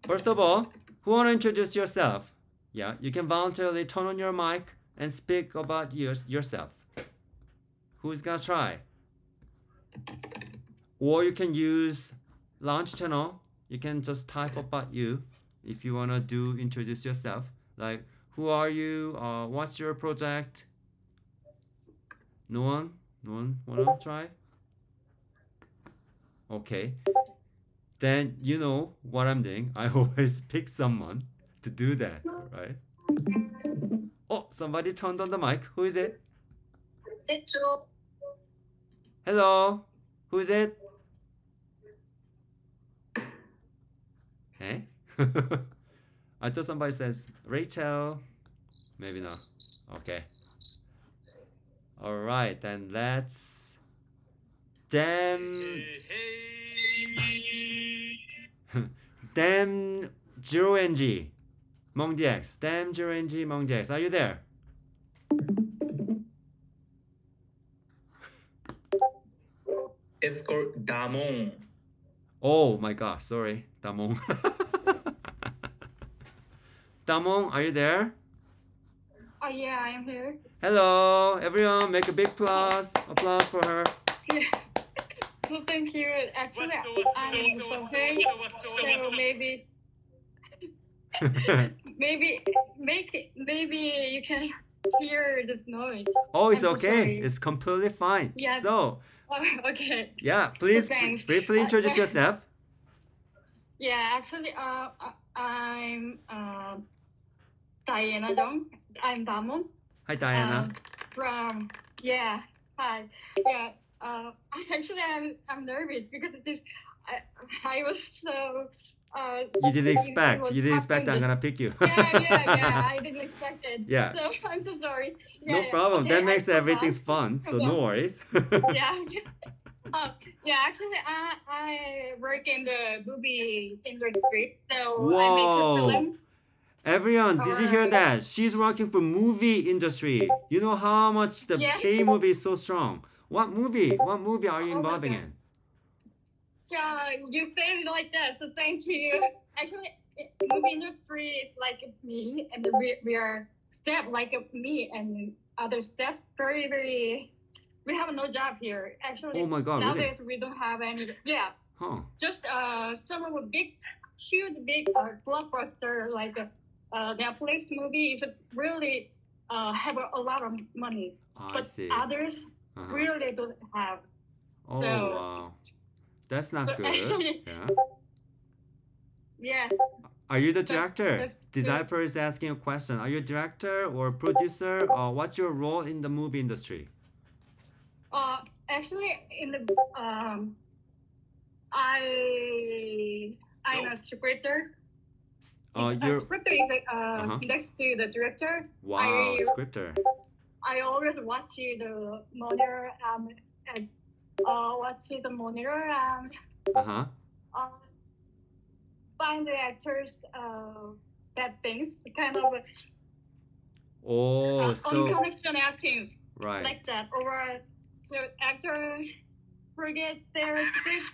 First of all, who wanna introduce yourself? Yeah, you can voluntarily turn on your mic and speak about yourself. Who's gonna try? Or you can use launch channel. You can just type about you if you wanna introduce yourself. Like, who are you? What's your project? No one wanna try? Okay. Then you know what I'm doing. I always pick someone to do that, right? Oh, somebody turned on the mic. Who is it? Hello. Who is it? Hey? I thought somebody says Rachel. Maybe not. Okay. All right, then let's Damn 0NG Mungdi X. Damn 0NG Mungdi X. Are you there? It's called Damon. Oh my god, sorry. Damon. Damon, are you there? Oh yeah, I am here. Hello, everyone. Make a big applause for her. Yeah. Well, thank you. Actually, I'm so hey, so maybe you can hear this noise. Oh, it's I'm so okay. sorry. It's completely fine. Yeah. So, okay. yeah, please thanks. briefly introduce yourself. Yeah, actually, I'm Diana Jung. I'm Damon. Hi, Diana. From hi. Yeah. Actually, I'm nervous because I was so. You didn't expect I'm gonna pick you. Yeah. I didn't expect it. Yeah. So I'm so sorry. No problem. Okay, that makes everything fun. So no worries. Yeah. Actually, I work in the movie industry, so Whoa. I make a film. Everyone, did you hear that? She's working for movie industry. You know how much the K-movie is so strong. What movie are you involving in? Yeah, you say it like that, so thank you. Actually, movie industry is like me, and we are staff like me and other staff. Very, very. We have no job here. Actually, oh my god, nowadays really? we don't have any. Yeah. Huh. Just some of the huge blockbuster like Netflix movie is really have a lot of money, I see. Others really don't have. Oh so, wow, that's not good. Actually, yeah. Are you the director? Designer is asking a question. Are you a director or producer, or what's your role in the movie industry? Actually, in the I'm a scripter. A scripter is like next to the director. Wow, scripter. I always watch the monitor and watch the monitor and find the actors bad things, kind of unconventional actings, right, like that, or the actor forget their script.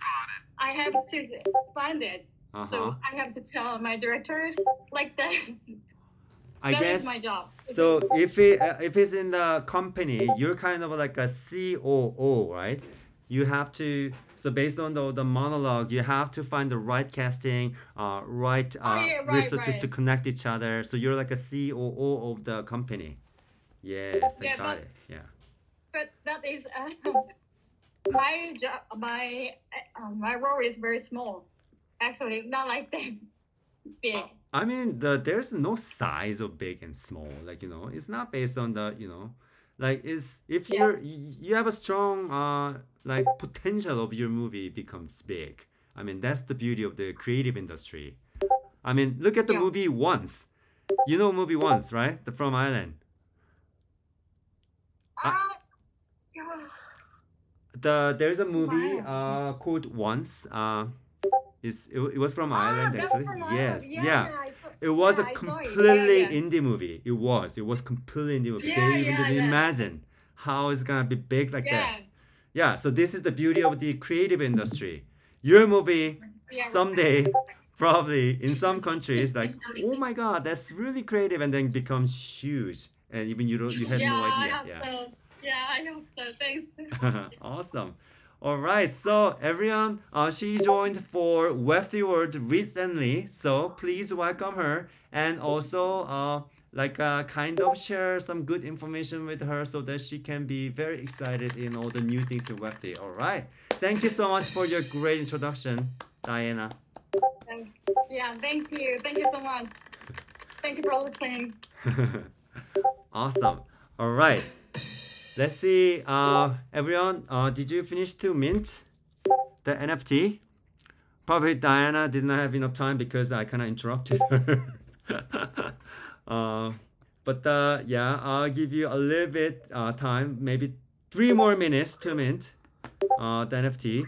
I have to find it. So I have to tell my directors like that. I That guess is my job. so. If it's in the company, you're kind of like a COO, right? You have to. So based on the monologue, you have to find the right casting, right resources to connect each other. So you're like a COO of the company. Yes, I got it. Yeah. But that is my job. My role is very small. Actually, not like that big. I mean, there's no size of big and small. Like, it's not based on the, like if you have a strong like potential of your movie becomes big. I mean, that's the beauty of the creative industry. I mean, look at the movie Once. You know movie Once, right? The From Island. There's a movie called Once. It was from Ireland actually. Yes, yeah. It was a completely indie movie. It was completely indie movie. They even didn't imagine how it's gonna be big like this. Yeah. So this is the beauty of the creative industry. Your movie someday, probably in some countries, like, oh my god, that's really creative, and then becomes huge, and even you had no idea. Yeah. Yeah, I hope so. Thanks. Awesome. All right, so everyone, she joined for Web3 World recently, so please welcome her and also kind of share some good information with her so that she can be very excited in all the new things in Web3. All right, thank you so much for your great introduction, Diana. Yeah, thank you. Thank you so much. Thank you for listening. Awesome. All right. Let's see, everyone, did you finish to mint the NFT? Probably Diana did not have enough time because I kind of interrupted her. Yeah, I'll give you a little bit time, maybe 3 more minutes to mint the NFT.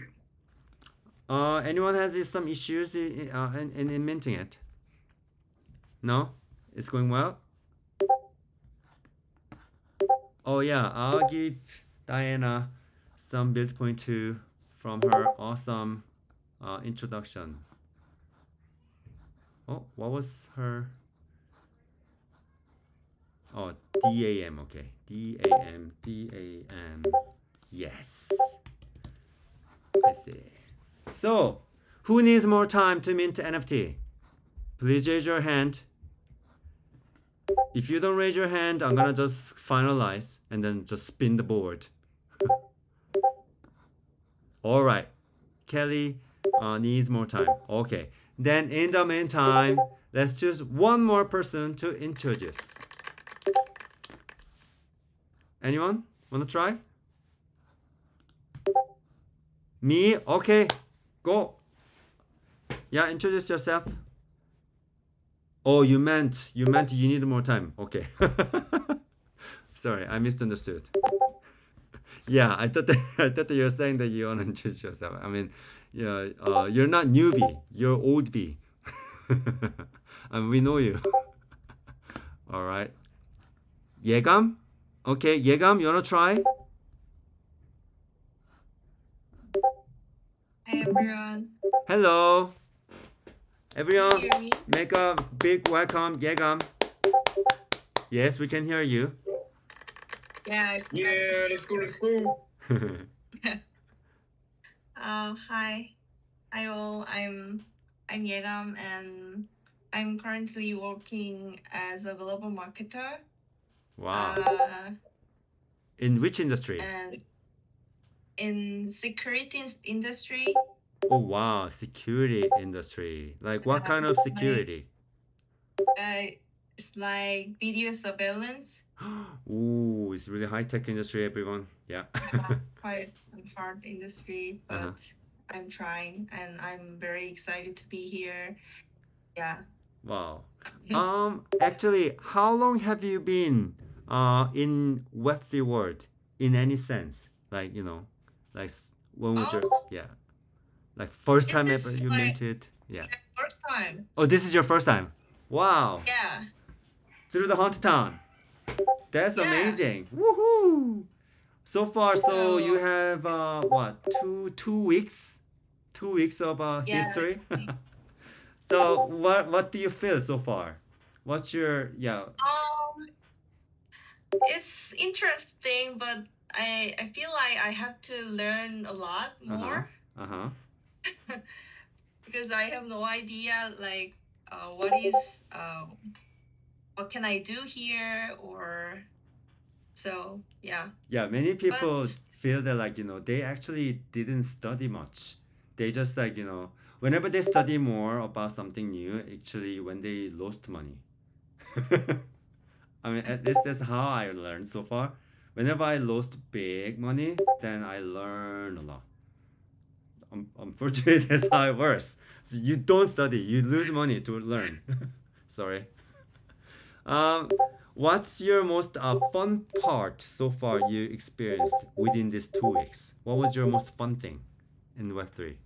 Anyone has some issues in minting it? No? It's going well? Oh yeah, I'll give Diana some build point 2 from her awesome introduction. Oh, what was her? Oh, DAM, okay. DAM. Yes. I see. So, who needs more time to mint NFT? Please raise your hand. If you don't raise your hand, I'm gonna just finalize and then just spin the board. All right, Kelly needs more time. Okay, then in the meantime, let's choose one more person to introduce. Anyone wanna try? Me? Okay, go. Yeah, introduce yourself. Oh, you meant you need more time. Okay. Sorry, I misunderstood. Yeah, I thought that you were saying that you want to introduce yourself. I mean, yeah, you're not newbie. You're old B. And we know you. All right. 예감? Okay, 예감, you wanna try? Hi everyone. Hello. Everyone, make a big welcome, 예감. Yes, we can hear you. Yeah. Yeah, let's go. Hi. Hi all. I'm Yegam and I'm currently working as a global marketer. Wow. In which industry? And in security industry. Oh wow, security industry. Like what kind of security? It's like video surveillance. Ooh, it's really high tech industry, everyone. Yeah. Quite a hard industry, but I'm trying and I'm very excited to be here. Yeah. Wow. Actually, how long have you been in Web3 world in any sense? Like, like when was your like first time ever you minted? Yeah. First time. Oh, this is your first time. Wow. Yeah. Through the haunted town. That's amazing. Woohoo! So far, so you have what? 2 weeks? 2 weeks of history. So what do you feel so far? What's your It's interesting, but I feel like I have to learn a lot more. Because I have no idea like what can I do here, or so yeah. Yeah, many people feel that like, they actually didn't study much. They just like, whenever they study more about something new, actually when they lost money. I mean, at least that's how I learned so far. Whenever I lost big money, then I learn a lot. Unfortunately, that's how it works. So you don't study, you lose money to learn. Sorry. What's your most fun part so far you experienced within these 2 weeks? What was your most fun thing in Web3?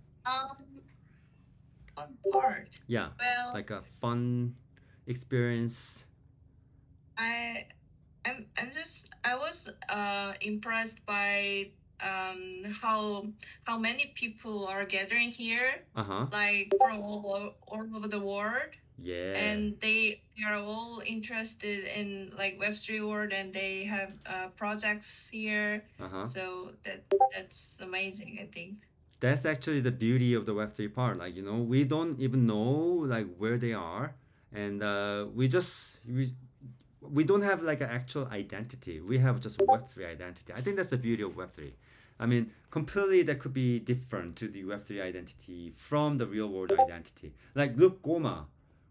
Fun part. Yeah, well, like a fun experience. I was impressed by how many people are gathering here, like from all over the world. Yeah. And they are all interested in like Web3 world, and they have projects here. So that's amazing, I think. That's actually the beauty of the Web3 part. Like, we don't even know like where they are, and we don't have like an actual identity. We have just Web3 identity. I think that's the beauty of Web3. I mean, completely that could be different to the Web3 identity from the real world identity. Like, look, Goma.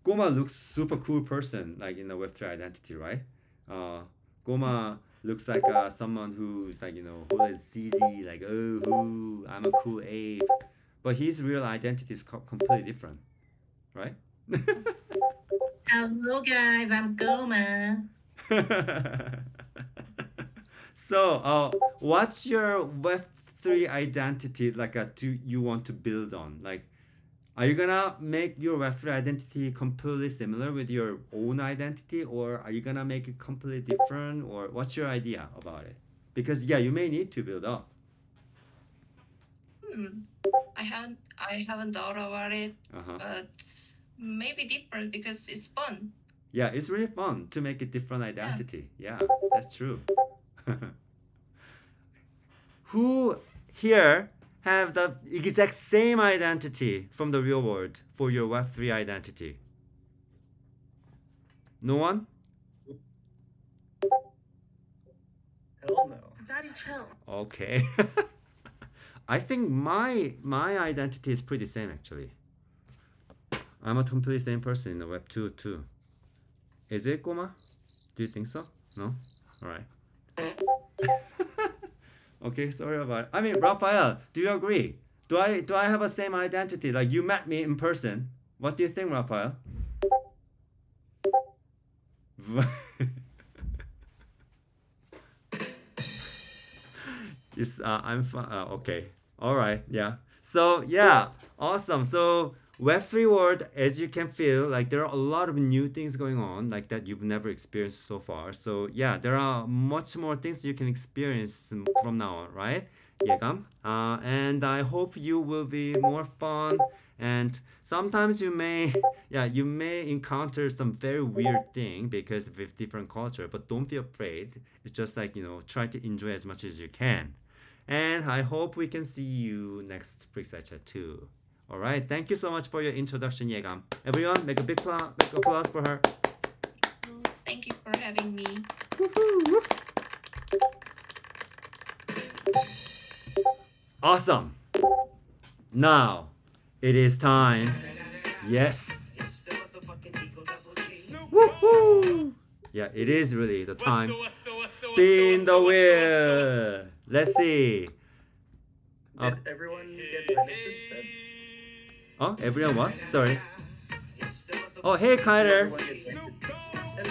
Goma looks super cool person, like in the Web3 identity, right? Goma looks like someone who's like, who is ZZ, like, oh, I'm a cool ape. But his real identity is completely different, right? Hello guys, I'm Goma. So, what's your Web3 identity like you want to build on? Like, are you gonna make your Web3 identity completely similar with your own identity, or are you gonna make it completely different, or what's your idea about it? Because yeah, you may need to build up. I haven't thought about it, but maybe different because it's fun. Yeah, it's really fun to make a different identity. Yeah, that's true. Who here have the exact same identity from the real world for your Web3 identity? No one? Hell no. Daddy, chill. Okay. I think my identity is pretty same actually. I'm a completely same person in the Web2 too. Is it, Goma? Do you think so? No? Alright. Okay, sorry about it. I mean, Raphael, do you agree? Do I have a same identity? Like, you met me in person. What do you think, Raphael? Yes, I'm fine. Okay. All right. Yeah. So yeah, awesome. So Web3 world, as you can feel, like there are a lot of new things going on, like that you've never experienced so far. So yeah, there are much more things you can experience from now on, right? 예감. And I hope you will be more fun. And sometimes you may encounter some very weird thing because of different culture, but don't be afraid. It's just like, try to enjoy as much as you can. And I hope we can see you next Freakside Chat too. All right. Thank you so much for your introduction, Yegam. Everyone, make a big applause for her. Thank you for having me. Woo-hoo. Awesome. Now, it is time. Yes. Woohoo! Yeah, it is really the time. Spin the wheel. Let's see. Did everyone get whitelisted? Oh, everyone what? Sorry. Oh, hey, Kyler.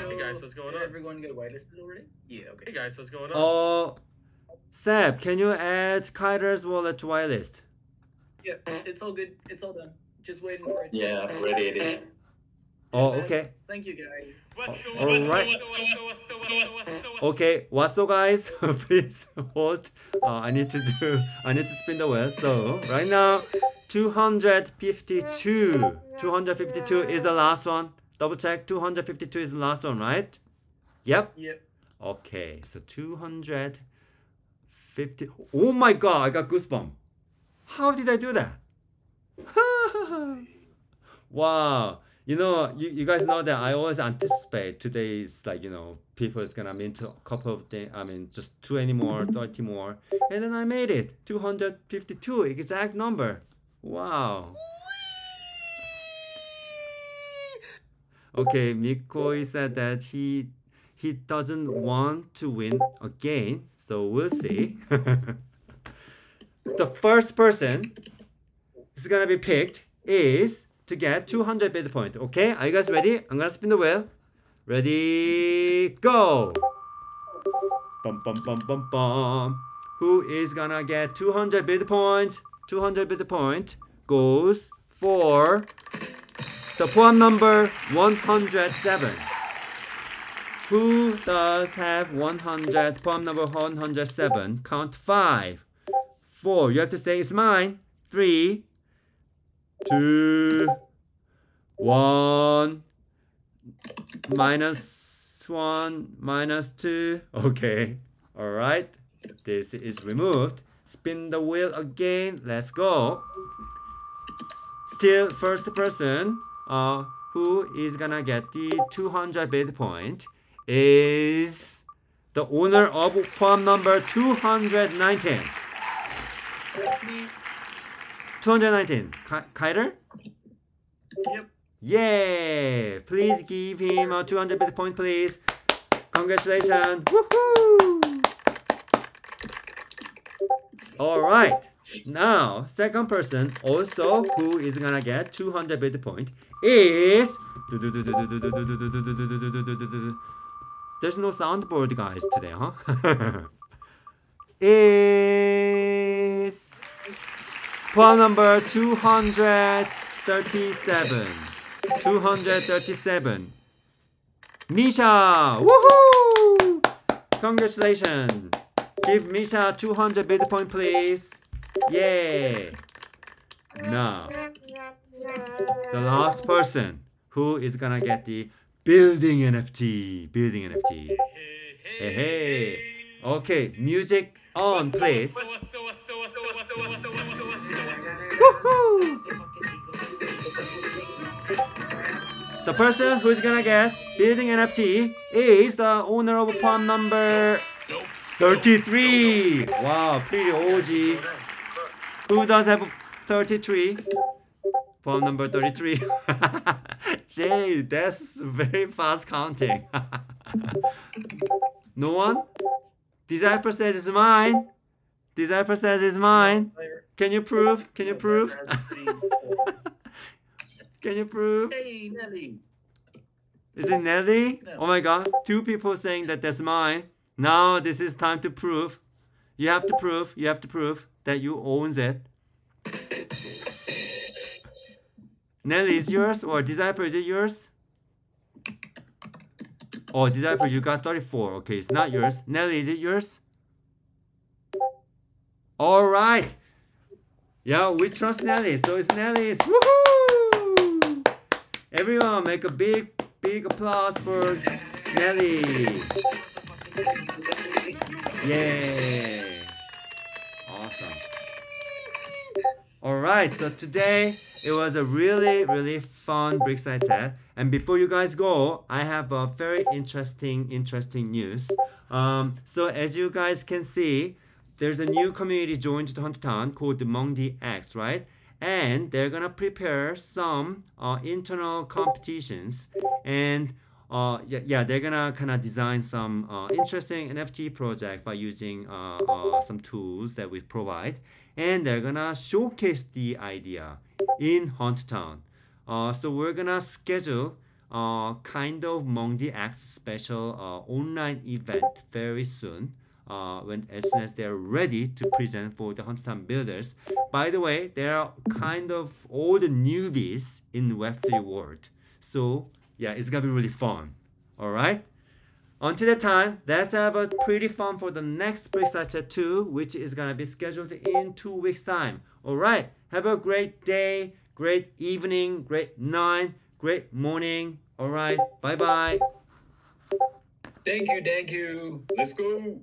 Hey guys, what's going on? Did everyone get whitelisted already? Yeah, okay. Hey guys, what's going on? Oh, Seb, can you add Kyler's wallet to whitelist? Yeah, it's all good. It's all done. Just waiting for it. Yeah, ready it is. Oh, okay. Thank you, guys. All right. Okay, what's so guys? Please hold. I need to spin the wheel. So right now, 252. 252 is the last one. Double check. 252 is the last one, right? Yep. Yep. Okay, so 250. Oh my god, I got goosebumps. How did I do that? Wow. You guys know that I always anticipate today's, like, people is gonna mint a couple of things. I mean, just 20 more, 30 more. And then I made it. 252, exact number. Wow. Okay, Mikoi said that he doesn't want to win again, so we'll see. The first person is gonna be picked is to get 200 beta point. Okay, are you guys ready? I'm gonna spin the wheel. Ready, go! Bum bum bum bum bum. Who is gonna get 200 beta points? 200 beta point goes for the poem number 107. Who does have 100? Poem number 107. Count 5, 4. You have to say it's mine. 3, 2, 1. -1, -2. Okay. All right. This is removed. Spin the wheel again. Let's go. Still first person. Who is gonna get the 200 beta point is the owner of poem number 219. 219. Kiter? Yep. Yay! Please give him a 200 beta point, please. Congratulations. Woohoo! All right. Now, second person also who is gonna get 200 beta point is... There's no soundboard, guys, today, huh? Is poem number 237. 237. Misha! Woohoo! Congratulations. Give Misha 200 beta point, please. Yay! Now, the last person who is gonna get the building NFT. Building NFT. Hey, hey. Okay, music on, please. Woohoo! The person who's gonna get building NFT is the owner of poem number 33. Wow, pretty OG. Who does have 33? Poem number 33. Jay, that's very fast counting. No one? Disciple says it's mine. Disciple says it's mine. Can you prove? Can you prove? Can you prove? Hey, Nelly. Is it Nelly? No. Oh my god, 2 people saying that that's mine. Now this is time to prove. You have to prove that you owns it. Nelly, is yours? Or Disciple, is it yours? Oh, Disciple, you got 34. Okay, it's not yours. Nelly, is it yours? Alright. Yeah, we trust Nelly, so it's Nelly's. Woohoo! Everyone make a big applause for Nelly. Yay! Awesome. Alright, so today it was a really fun Brickside chat. And before you guys go, I have a very interesting news. So as you guys can see, there's a new community joined to Hunttown called the Mungdi X, right? And they're gonna prepare some internal competitions, and they're gonna kind of design some interesting NFT project by using some tools that we provide, and they're gonna showcase the idea in Hunttown. So we're gonna schedule kind of Mungdi X special online event very soon. As soon as they're ready to present for the Hunttown builders. By the way, they are kind of all the newbies in Web3 world. So yeah, it's gonna be really fun. All right. Until the time, let's have a pretty fun for the next Brickstart 2, which is gonna be scheduled in 2 weeks time. Alright, have a great day, great evening, great night, great morning. Alright, bye bye. Thank you. Let's go.